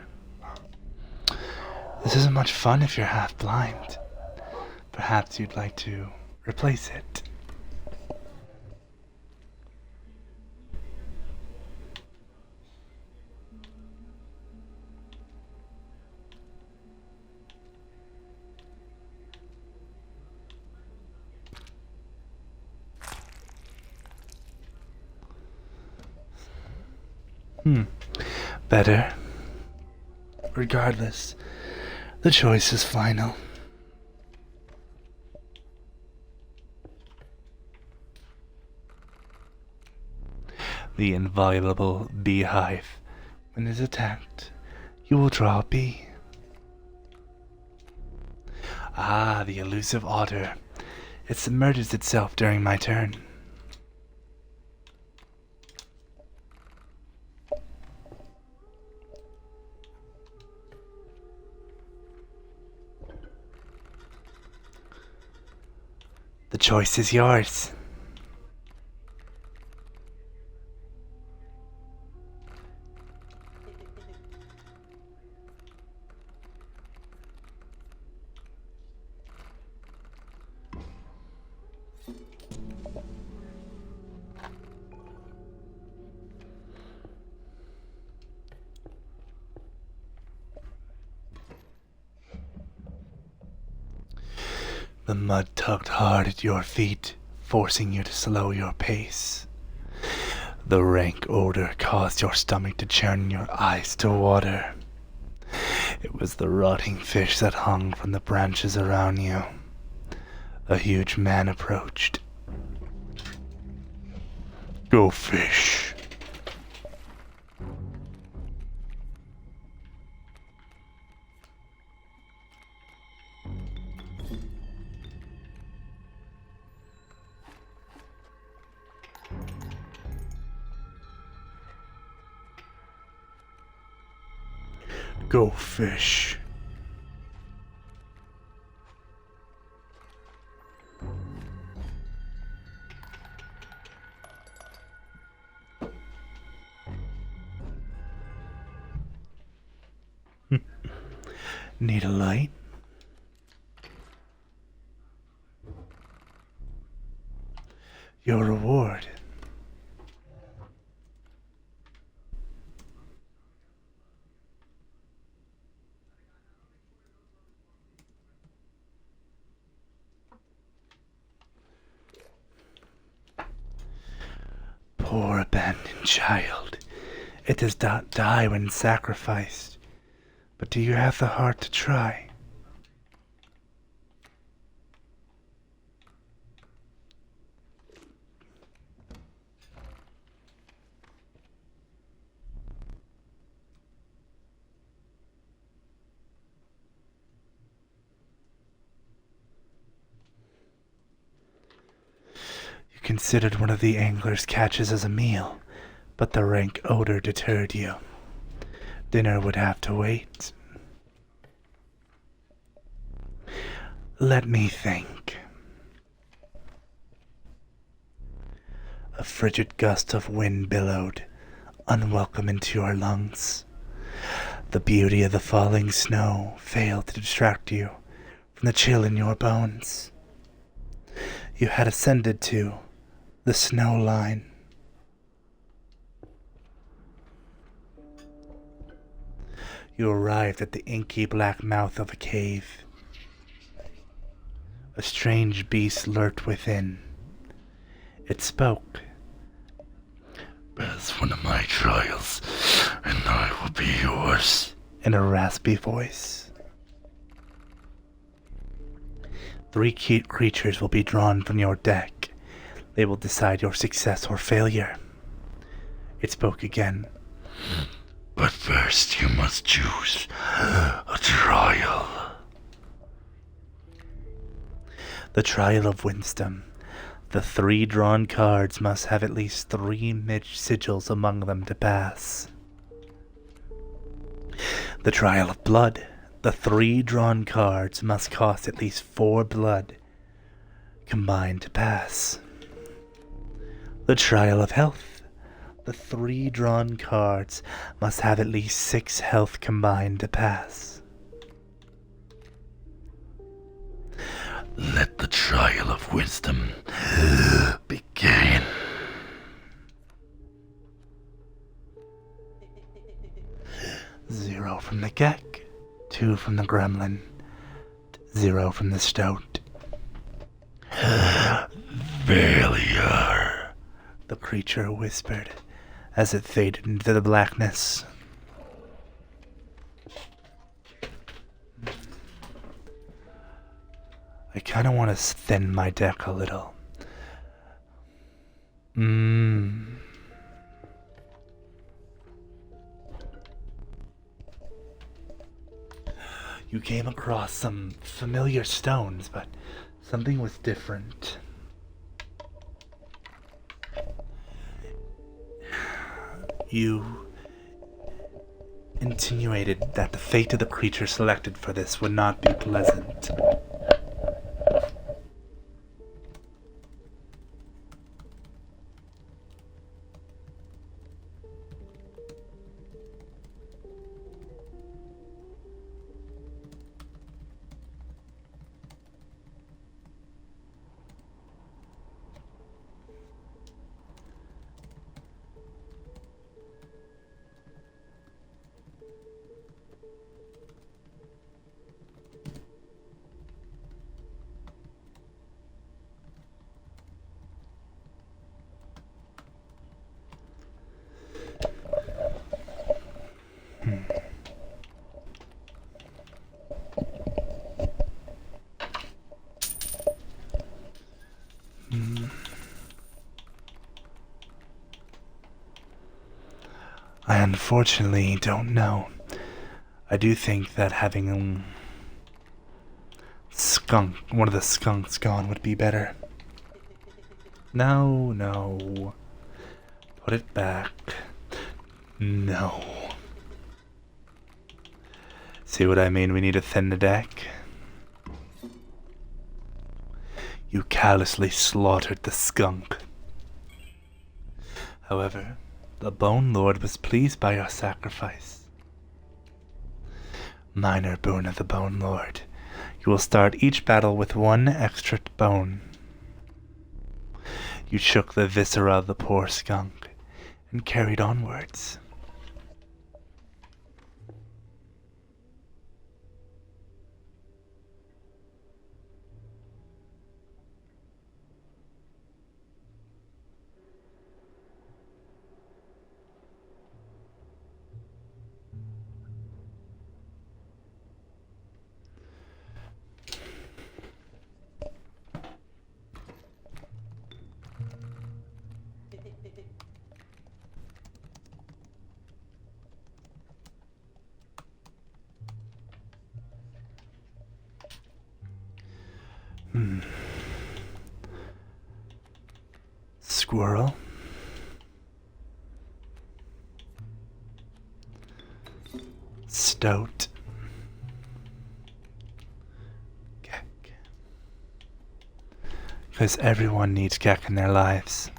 This isn't much fun if you're half blind. Perhaps you'd like to replace it. Better. Regardless, the choice is final. The inviolable beehive. When it is attacked, you will draw a bee. Ah, the elusive otter. It submerges itself during my turn. The choice is yours. The mud tugged hard at your feet, forcing you to slow your pace. The rank odor caused your stomach to churn and your eyes to water. It was the rotting fish that hung from the branches around you. A huge man approached. Go fish. Go fish. Need a light? Your reward. Poor abandoned child. It does not die when sacrificed. But do you have the heart to try? considered one of the angler's catches as a meal, but the rank odor deterred you. Dinner would have to wait. Let me think. A frigid gust of wind billowed, unwelcome into your lungs. The beauty of the falling snow failed to distract you from the chill in your bones. You had ascended to the snow line. You arrived at the inky black mouth of a cave. A strange beast lurked within. It spoke. As one of my trials, and I will be yours. In a raspy voice. 3 creatures will be drawn from your deck. They will decide your success or failure. It spoke again. But first you must choose a trial. The trial of wisdom. The 3 drawn cards must have at least 3 sigils among them to pass. The trial of blood. The 3 drawn cards must cost at least 4 blood combined to pass. The trial of health. The 3 drawn cards must have at least 6 health combined to pass. Let the trial of wisdom begin. Zero from the Gek, 2 from the Gremlin, 0 from the Stoat. Failure, the creature whispered as it faded into the blackness. I kind of want to thin my deck a little. You came across some familiar stones, but something was different. You insinuated that the fate of the creature selected for this would not be pleasant. I unfortunately don't know. I do think that having one of the skunks gone would be better. No. Put it back. No. See what I mean? We need to thin the deck. You callously slaughtered the skunk. However, the Bone Lord was pleased by your sacrifice. Minor boon of the Bone Lord. You will start each battle with 1 extra bone. You shook the viscera of the poor skunk and carried onwards. squirrel. Stoat. Keck. Because everyone needs Keck in their lives.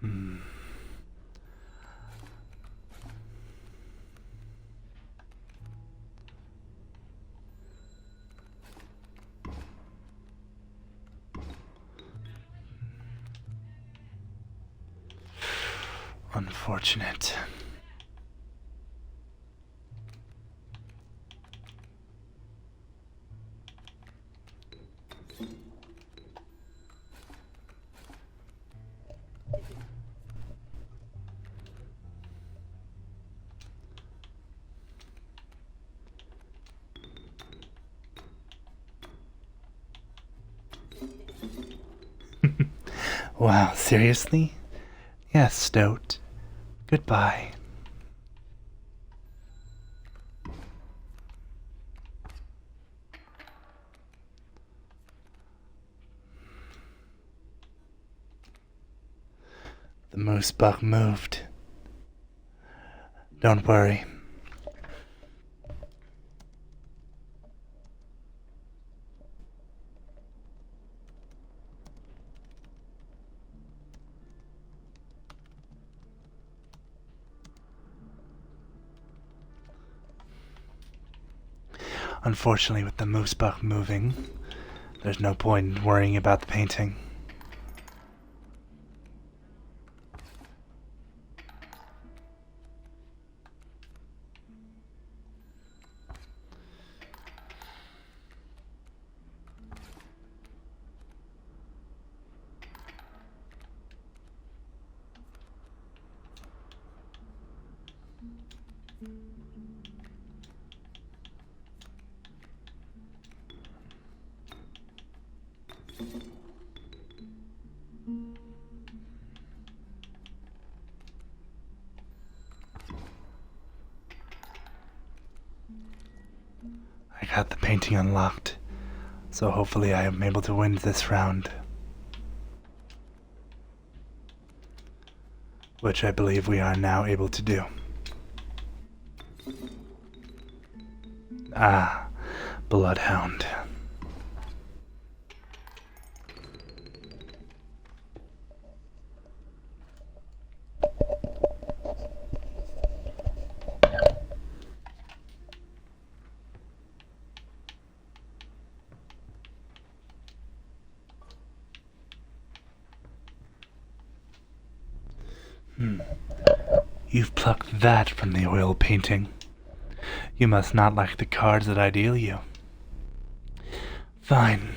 Hmm. Unfortunate. Wow, seriously? Yes, Stoat. Goodbye. The moose buck moved. Don't worry. Unfortunately, with the moose buck moving, there's no point in worrying about the painting. I got the painting unlocked, so hopefully I am able to win this round. Which I believe we are now able to do. Ah, Bloodhound. You've plucked that from the oil painting. You must not like the cards that I deal you. Fine.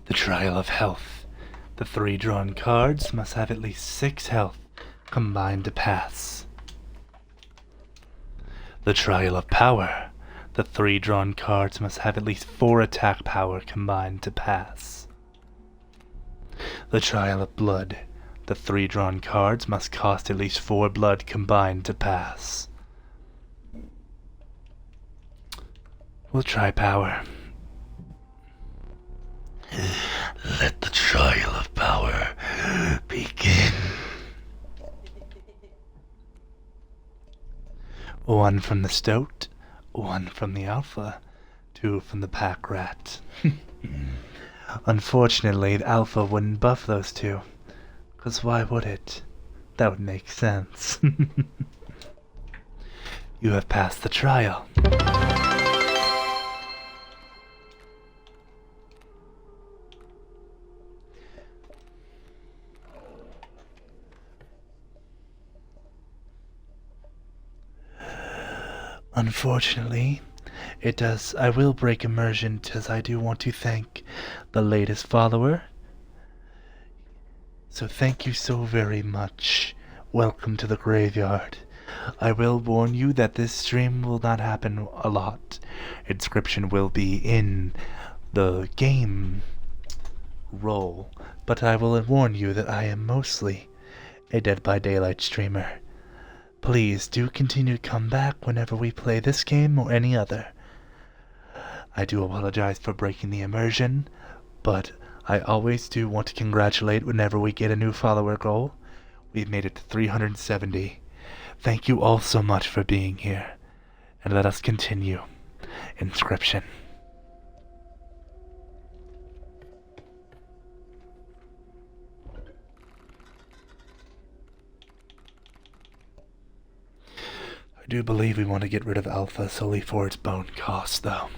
The Trial of Health. The 3 drawn cards must have at least 6 health combined to pass. The Trial of Power. The 3 drawn cards must have at least 4 attack power combined to pass. The Trial of Blood. The 3 drawn cards must cost at least 4 blood combined to pass. We'll try power. Let the trial of power begin. 1 from the Stoat, 1 from the Alpha, 2 from the Pack Rat. Unfortunately, the Alpha wouldn't buff those 2. 'Cause why would it? That would make sense. You have passed the trial. Unfortunately, I will break immersion as I do want to thank the latest follower. So thank you so very much. Welcome to the graveyard. I will warn you that this stream will not happen a lot. Inscryption will be in the game role, but I will warn you that I am mostly a Dead by Daylight streamer. Please do continue to come back whenever we play this game or any other. I do apologize for breaking the immersion, but I always do want to congratulate whenever we get a new follower goal. We've made it to 370. Thank you all so much for being here, and let us continue. Inscryption. I do believe we want to get rid of Alpha solely for its bone cost, though.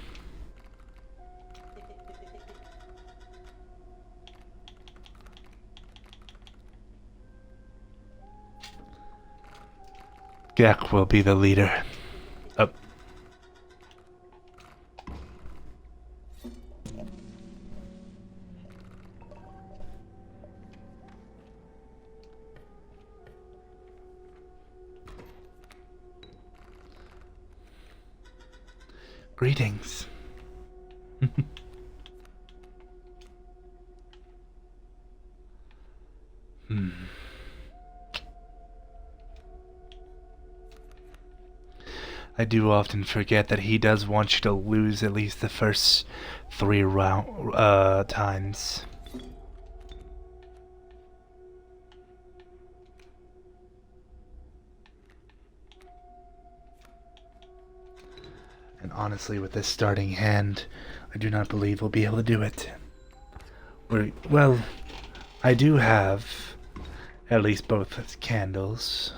Gek will be the leader. Up. Greetings. I do often forget that he does want you to lose at least the first 3 times. And honestly, with this starting hand, I do not believe we'll be able to do it. Well, I do have at least both candles.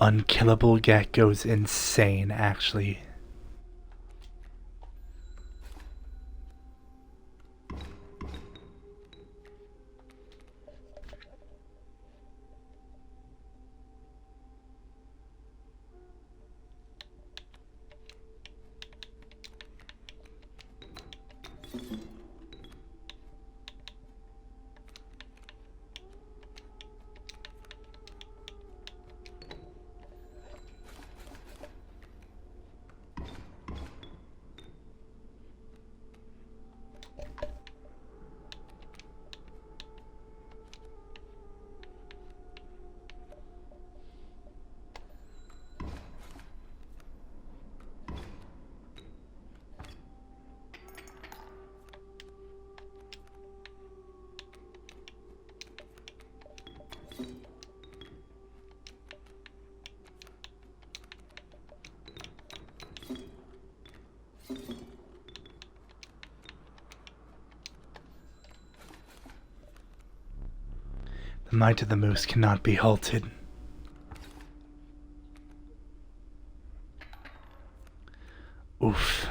Unkillable Gek goes insane, actually. The might of the moose cannot be halted. Oof.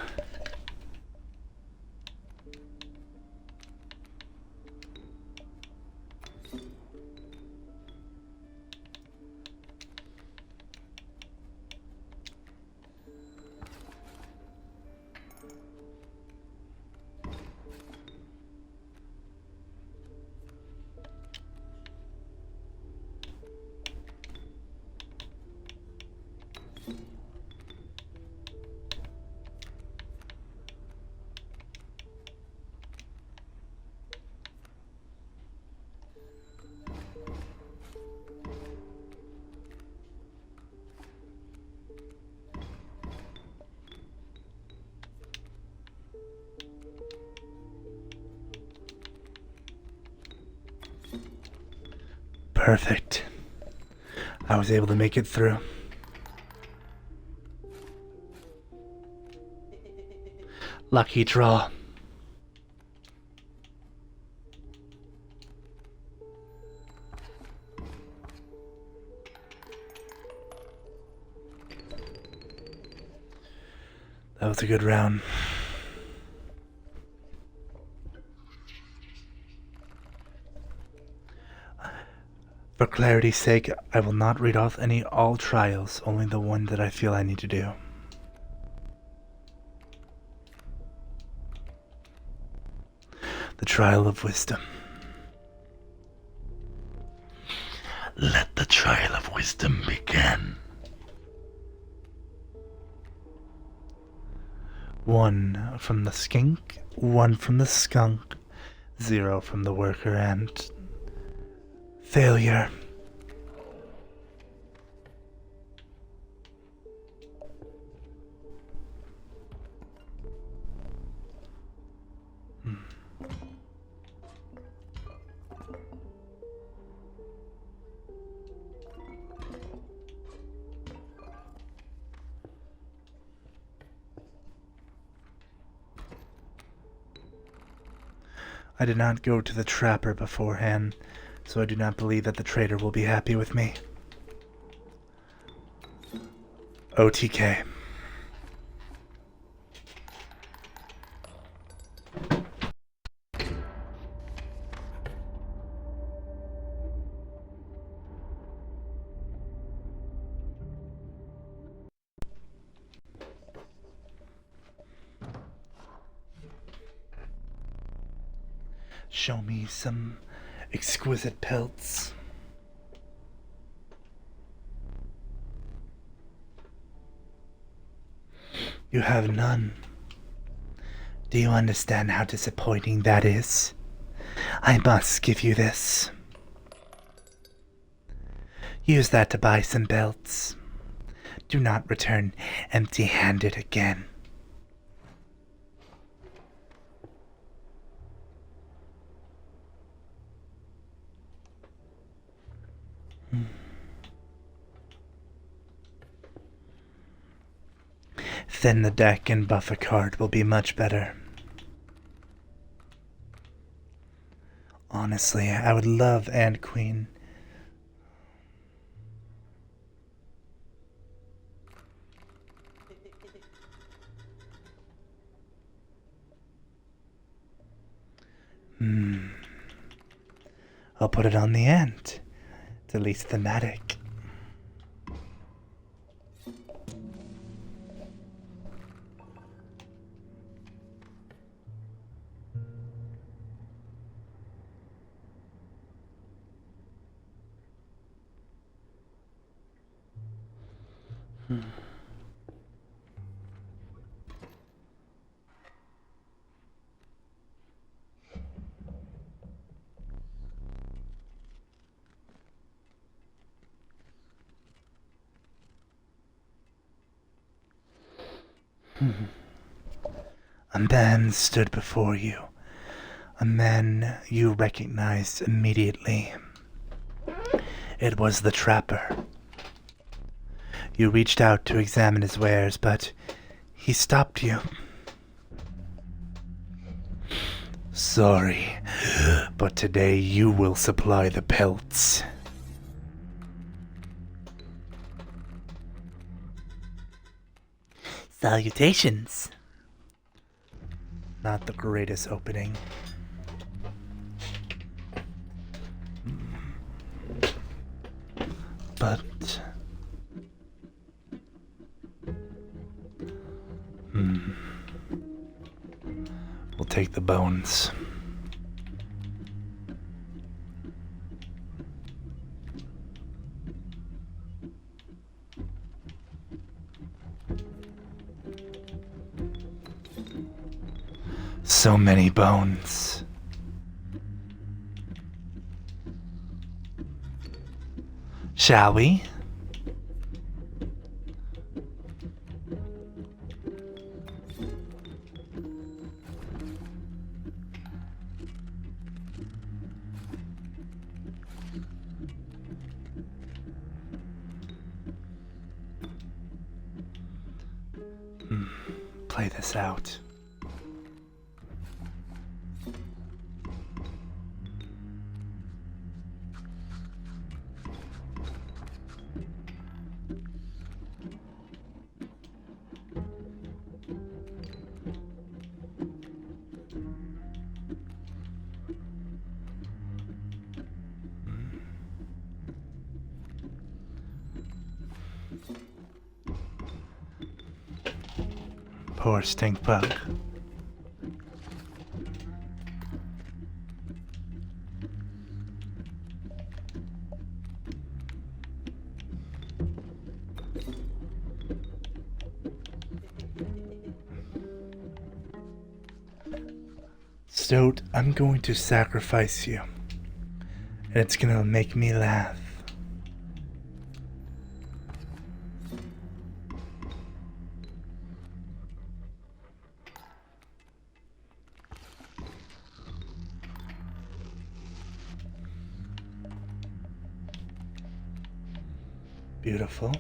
Perfect. I was able to make it through. Lucky draw. That was a good round. For clarity's sake, I will not read off all trials, only the one that I feel I need to do. The trial of wisdom. Let the trial of wisdom begin. 1 from the skink, 1 from the skunk, 0 from the worker ant. Failure. I did not go to the trapper beforehand, so I do not believe that the trader will be happy with me. OTK. Show me some exquisite pelts. You have none. Do you understand how disappointing that is? I must give you this. Use that to buy some belts. Do not return empty-handed again. Thin the deck and buff a card will be much better. Honestly, I would love Ant Queen. I'll put it on the ant. It's at least thematic. A man stood before you. A man you recognized immediately. It was the trapper. You reached out to examine his wares, but he stopped you. Sorry, but today you will supply the pelts. Salutations. Not the greatest opening. But we'll take the bones. So many bones. Shall we? Play this out. Poor stink bug. Stoat, I'm going to sacrifice you. And it's gonna make me laugh. Beautiful.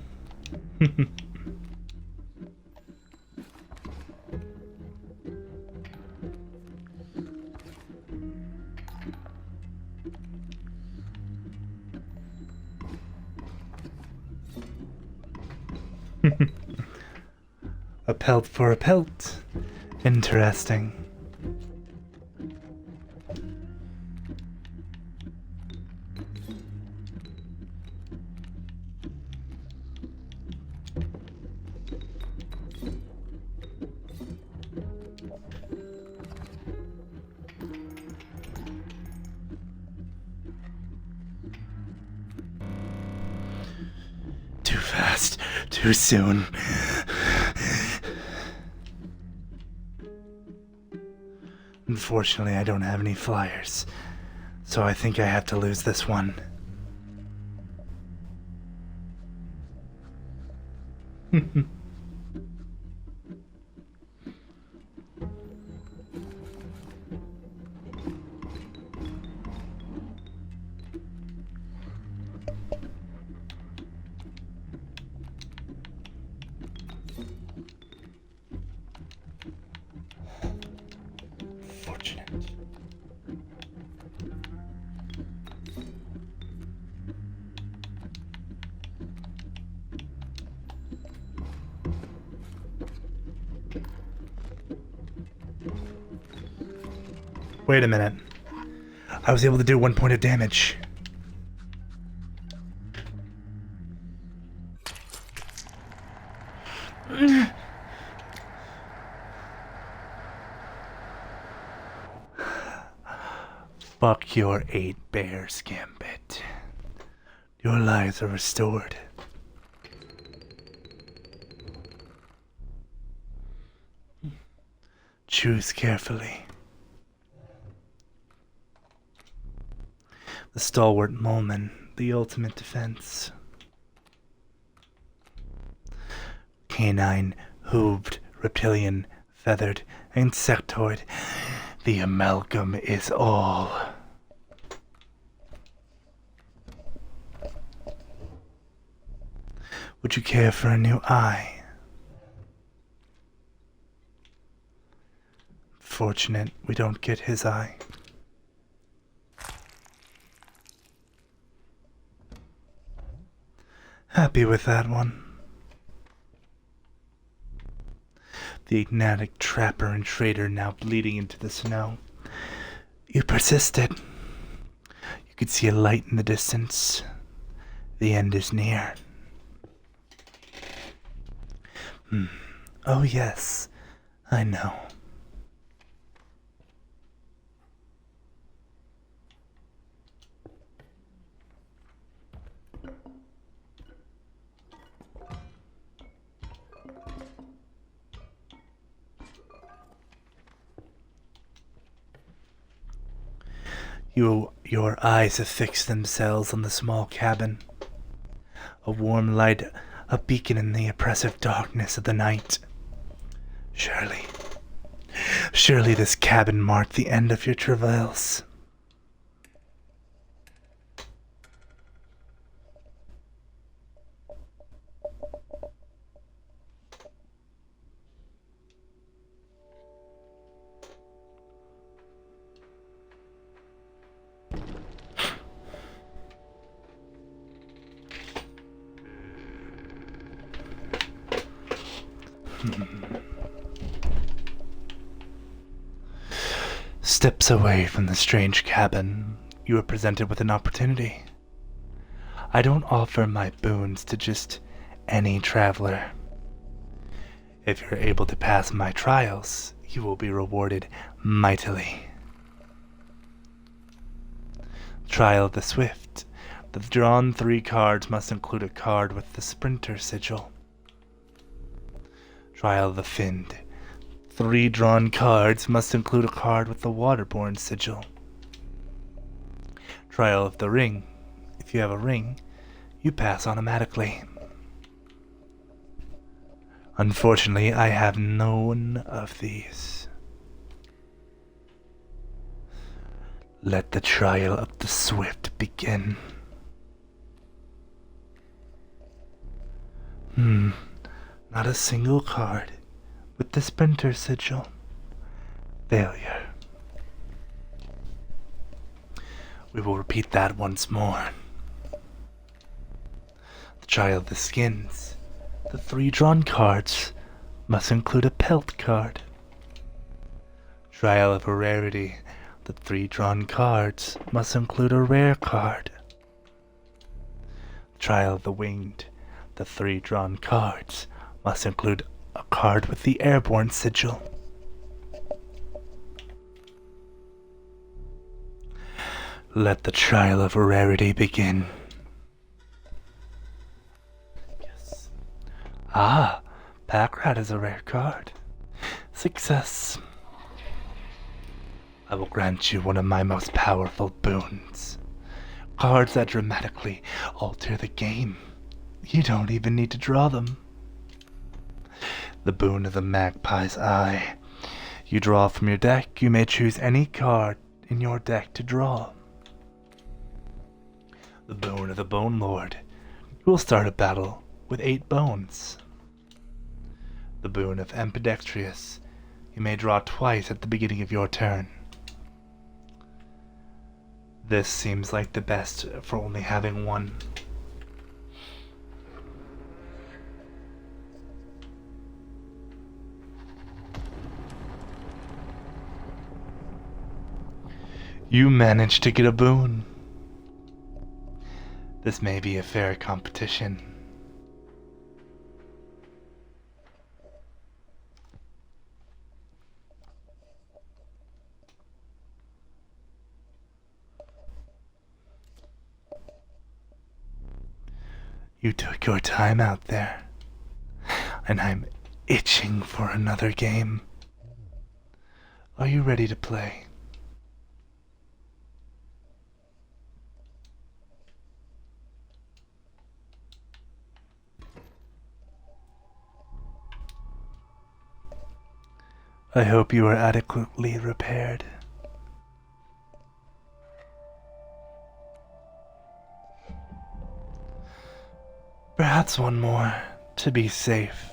A pelt for a pelt. Interesting. Too fast, too soon. Unfortunately, I don't have any flyers, so I think I have to lose this one. Fortunate. Wait a minute. I was able to do 1 point of damage. Fuck your 8 bears, Gambit. Your lives are restored. Choose carefully. The stalwart Molman, the ultimate defense. Canine, hooved, reptilian, feathered, insectoid. The amalgam is all. Would you care for a new eye? Fortunate we don't get his eye. Happy with that one. The ignatic trapper and trader now bleeding into the snow. You persisted. You could see a light in the distance. The end is near. Oh yes, I know. Your eyes have fixed themselves on the small cabin. A warm light, a beacon in the oppressive darkness of the night. Surely this cabin marked the end of your travails. Steps away from the strange cabin, you are presented with an opportunity. I don't offer my boons to just any traveler. If you're able to pass my trials, you will be rewarded mightily. Trial of the Swift. The drawn 3 cards must include a card with the Sprinter sigil. Trial of the Fiend. 3 drawn cards must include a card with the Waterborne sigil. Trial of the Ring. If you have a ring, you pass automatically. Unfortunately, I have none of these. Let the trial of the Swift begin. Not a single card with the Sprinter sigil. Failure. We will repeat that once more. The trial of the Skins. The 3 drawn cards must include a Pelt card. Trial of a Rarity. The 3 drawn cards must include a rare card. Trial of the Winged. The 3 drawn cards must include a card with the Airborne sigil. Let the trial of a Rarity begin. Yes. Pack Rat is a rare card. Success. I will grant you one of my most powerful boons. Cards that dramatically alter the game. You don't even need to draw them. The boon of the Magpie's Eye. You draw from your deck, you may choose any card in your deck to draw. The boon of the Bone Lord. You will start a battle with 8 bones. The boon of Ambidextrous. You may draw twice at the beginning of your turn. This seems like the best for only having one. You managed to get a boon. This may be a fair competition. You took your time out there, and I'm itching for another game. Are you ready to play? I hope you are adequately repaired. Perhaps one more, to be safe.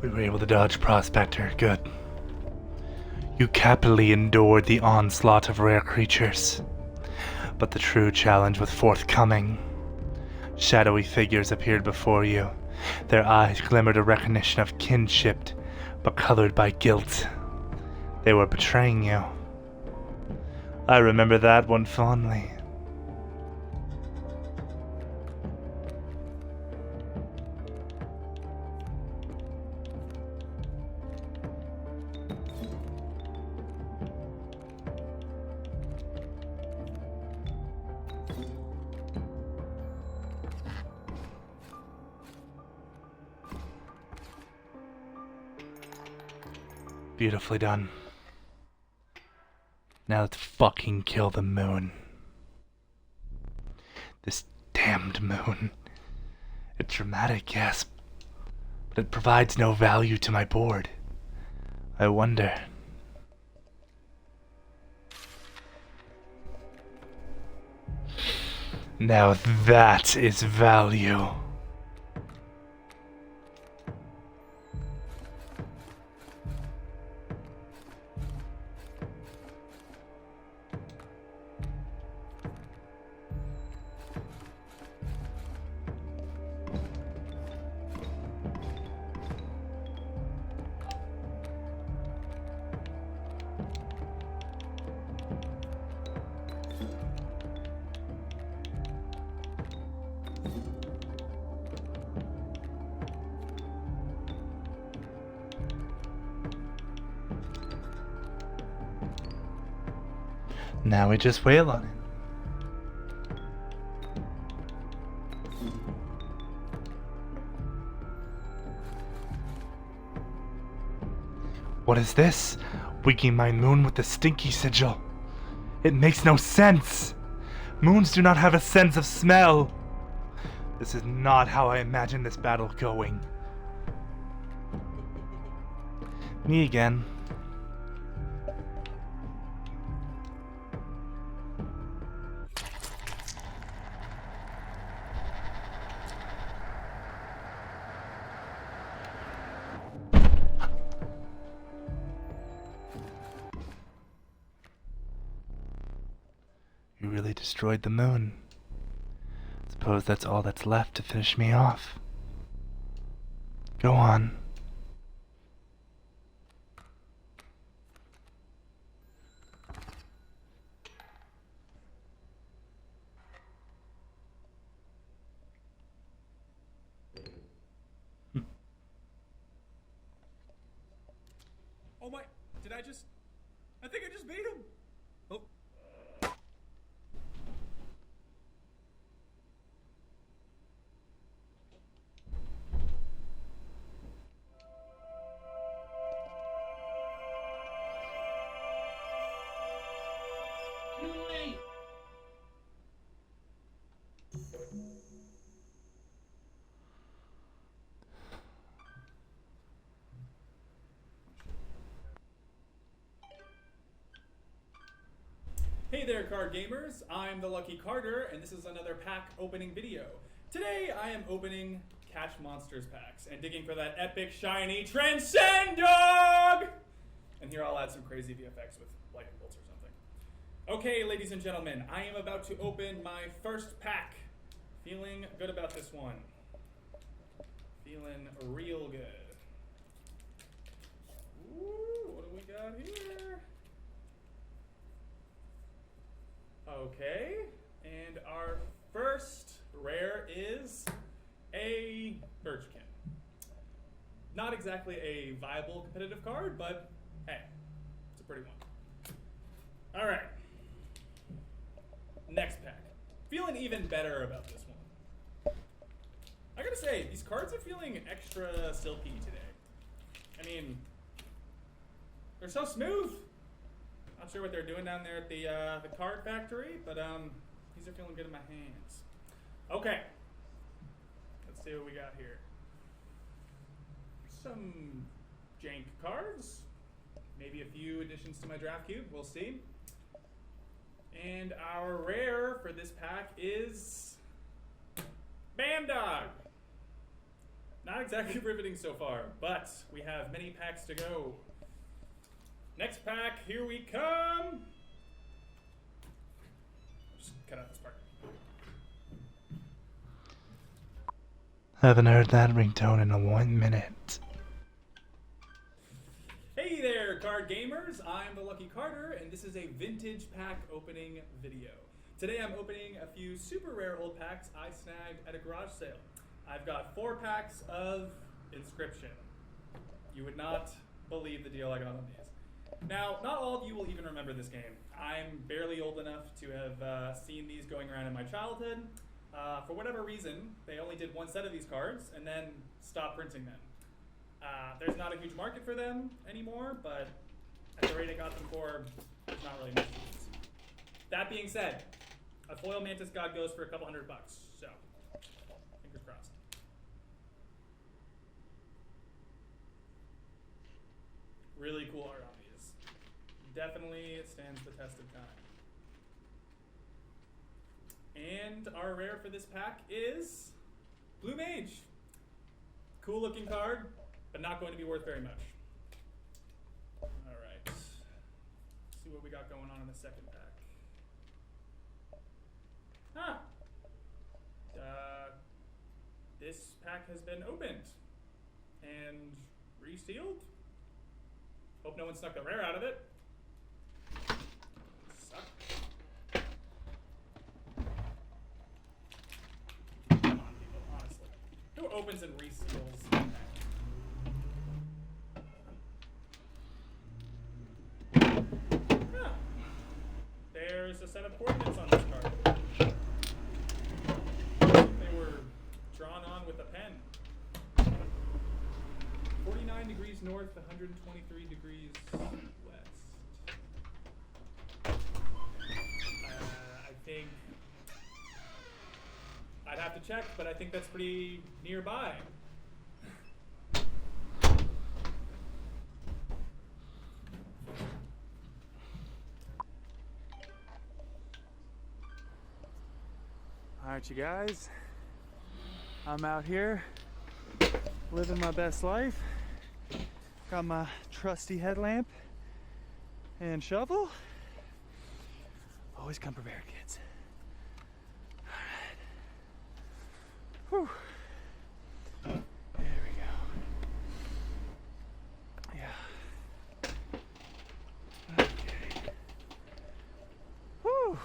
We were able to dodge Prospector. Good. You capitally endured the onslaught of rare creatures. But the true challenge was forthcoming. Shadowy figures appeared before you. Their eyes glimmered a recognition of kinship, but colored by guilt. They were betraying you. I remember that one fondly. Beautifully done. Now let's fucking kill the moon. This damned moon. It's dramatic, yes, but it provides no value to my board. I wonder. Now that is value. Now we just wail on it. What is this? Wiggy my moon with the stinky sigil. It makes no sense. Moons do not have a sense of smell. This is not how I imagined this battle going. Me again. You really destroyed the moon. Suppose that's all that's left to finish me off. Go on. Oh my, I think I just beat him. Oh. Hey there, card gamers. I'm the Lucky Carter, and this is another pack opening video. Today, I am opening Catch Monsters packs and digging for that epic, shiny Transcend Dog! And here I'll add some crazy VFX with lightning bolts or something. Okay, ladies and gentlemen, I am about to open my first pack. Feeling good about this one. Feeling real good. Ooh, what do we got here? Okay, and our first rare is a Birchkin. Not exactly a viable competitive card, but hey, it's a pretty one. All right, next pack. Feeling even better about this one. I gotta say, these cards are feeling extra silky today. I mean, they're so smooth. Not sure what they're doing down there at the card factory, but these are feeling good in my hands. Okay, let's see what we got here. Some jank cards, maybe a few additions to my draft cube. We'll see. And our rare for this pack is Bandog. Not exactly riveting so far, but we have many packs to go. Next pack, here we come. Just cut out this part. Haven't heard that ringtone in a 1 minute. Hey there, card gamers. I'm the Lucky Carter, and this is a vintage pack opening video. Today I'm opening a few super rare old packs I snagged at a garage sale. I've got 4 packs of Inscryption. You would not believe the deal I got on these. Now, not all of you will even remember this game. I'm barely old enough to have seen these going around in my childhood. For whatever reason, they only did 1 set of these cards and then stopped printing them. There's not a huge market for them anymore, but at the rate I got them for, there's not really much use. That being said, A foil Mantis God goes for a couple $100, so fingers crossed. Really cool art on these. Definitely stands the test of time. And our rare for this pack is Blue Mage. Cool looking card, but not going to be worth very much. Alright. See what we got going on in the second pack. This pack has been opened and resealed. Hope no one snuck the rare out of it. Suck. Come on, people, honestly. Who opens and reseals a pack? Huh. There's a set of coordinates on this card. They were drawn on with a pen. 49 degrees north, 123 degrees west. I think I'd have to check, but I think that's pretty nearby. Alright, you guys, I'm out here living my best life. Got my trusty headlamp and shovel. Always come prepared, kids. Alright. Whew. There we go. Yeah. Okay. Whew.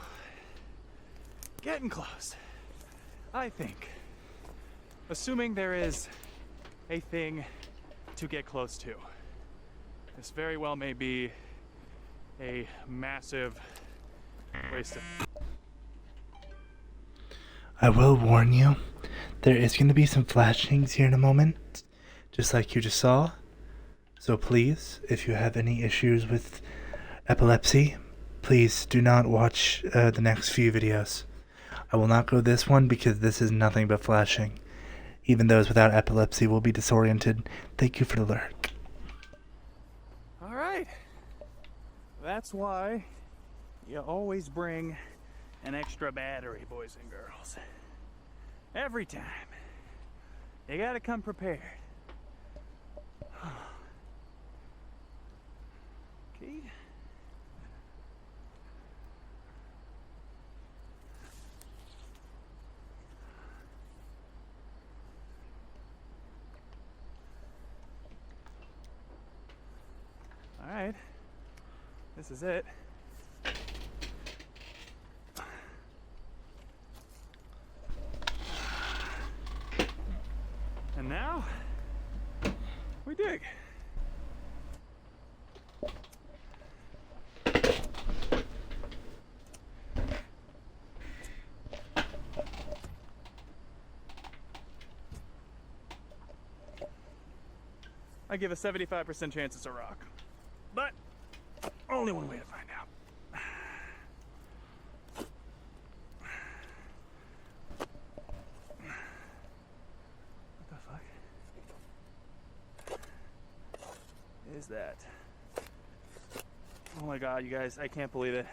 Getting close, I think. Assuming there is a thing to get close to. This very well may be a massive waste of... I will warn you, there is going to be some flashings here in a moment, just like you just saw. So please, if you have any issues with epilepsy, please do not watch the next few videos. I will not go this one because this is nothing but flashing. Even those without epilepsy will be disoriented. Thank you for the lurk. Alright. That's why you always bring an extra battery, boys and girls. Every time. You gotta come prepared. Okay. Alright, this is it. And now, we dig. I give a 75% chance it's a rock. But only one way to find out. What the fuck is that? Oh my god, you guys, I can't believe it.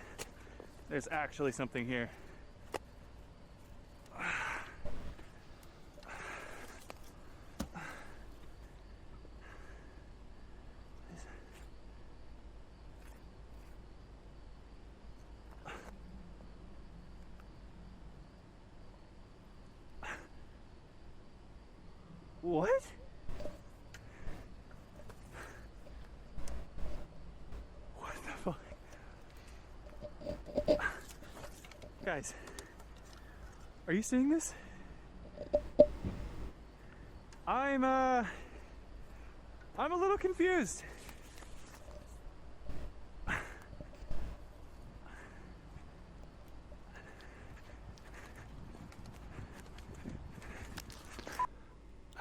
There's actually something here. What? What the fuck? Guys, are you seeing this? I'm a little confused.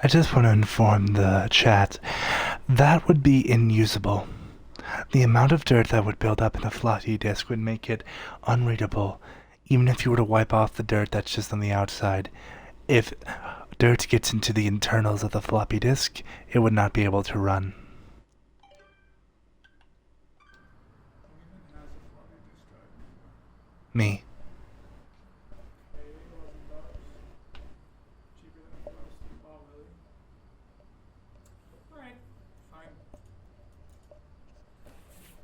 I just want to inform the chat, that would be inusable. The amount of dirt that would build up in a floppy disk would make it unreadable, Even if you were to wipe off the dirt that's just on the outside, if dirt gets into the internals of the floppy disk, it would not be able to run. Me. Alright, fine.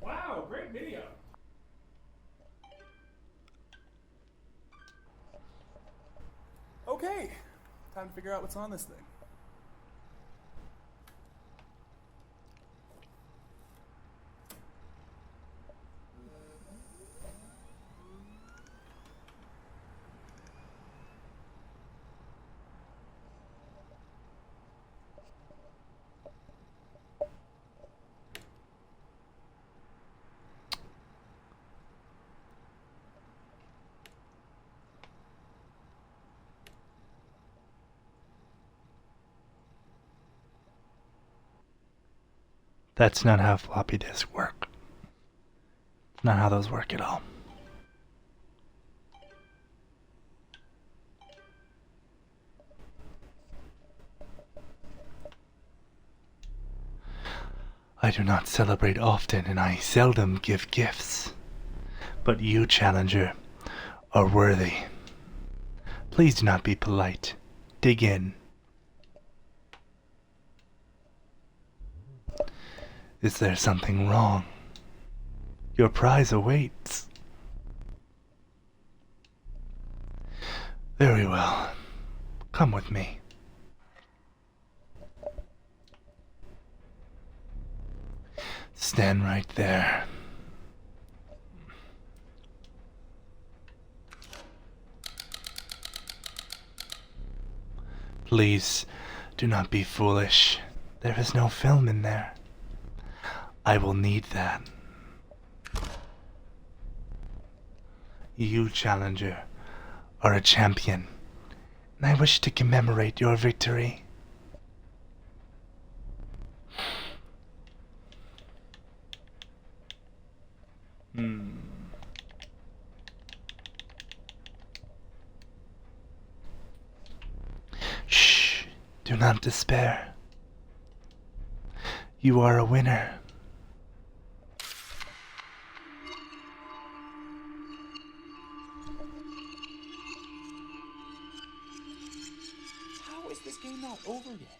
Wow, great video. Okay, time to figure out what's on this thing. That's not how floppy disks work. Not how those work at all. I do not celebrate often and I seldom give gifts. But you, Challenger, are worthy. Please do not be polite. Dig in. Is there something wrong? Your prize awaits. Very well. Come with me. Stand right there. Please, do not be foolish. There is no film in there. I will need that. You, Challenger, are a champion, and I wish to commemorate your victory. Shh, do not despair. You are a winner. How is this game not over yet?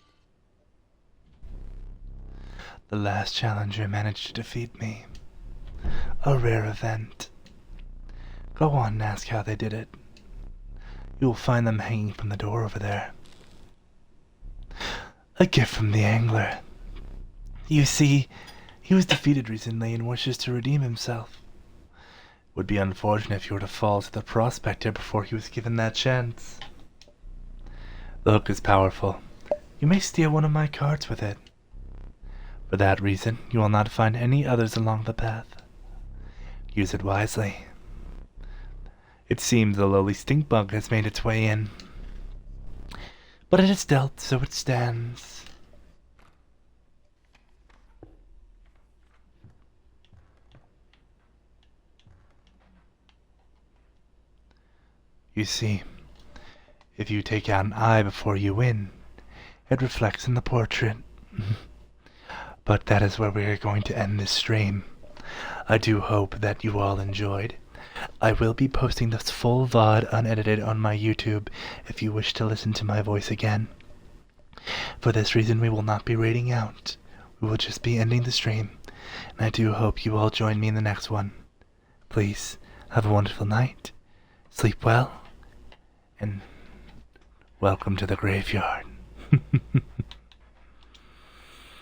The last challenger managed to defeat me. A rare event. Go on and ask how they did it. You will find them hanging from the door over there. A gift from the angler. You see, he was defeated recently and wishes to redeem himself. Would be unfortunate if you were to fall to the prospector before he was given that chance. The hook is powerful. You may steal one of my cards with it. For that reason, you will not find any others along the path. Use it wisely. It seems the lowly stink bug has made its way in. But it is dealt, so it stands. You see, if you take out an eye before you win, it reflects in the portrait. But that is where we are going to end this stream. I do hope that you all enjoyed. I will be posting this full VOD unedited on my YouTube if you wish to listen to my voice again. For this reason, we will not be raiding out. We will just be ending the stream, and I do hope you all join me in the next one. Please, have a wonderful night, sleep well, and welcome to the graveyard.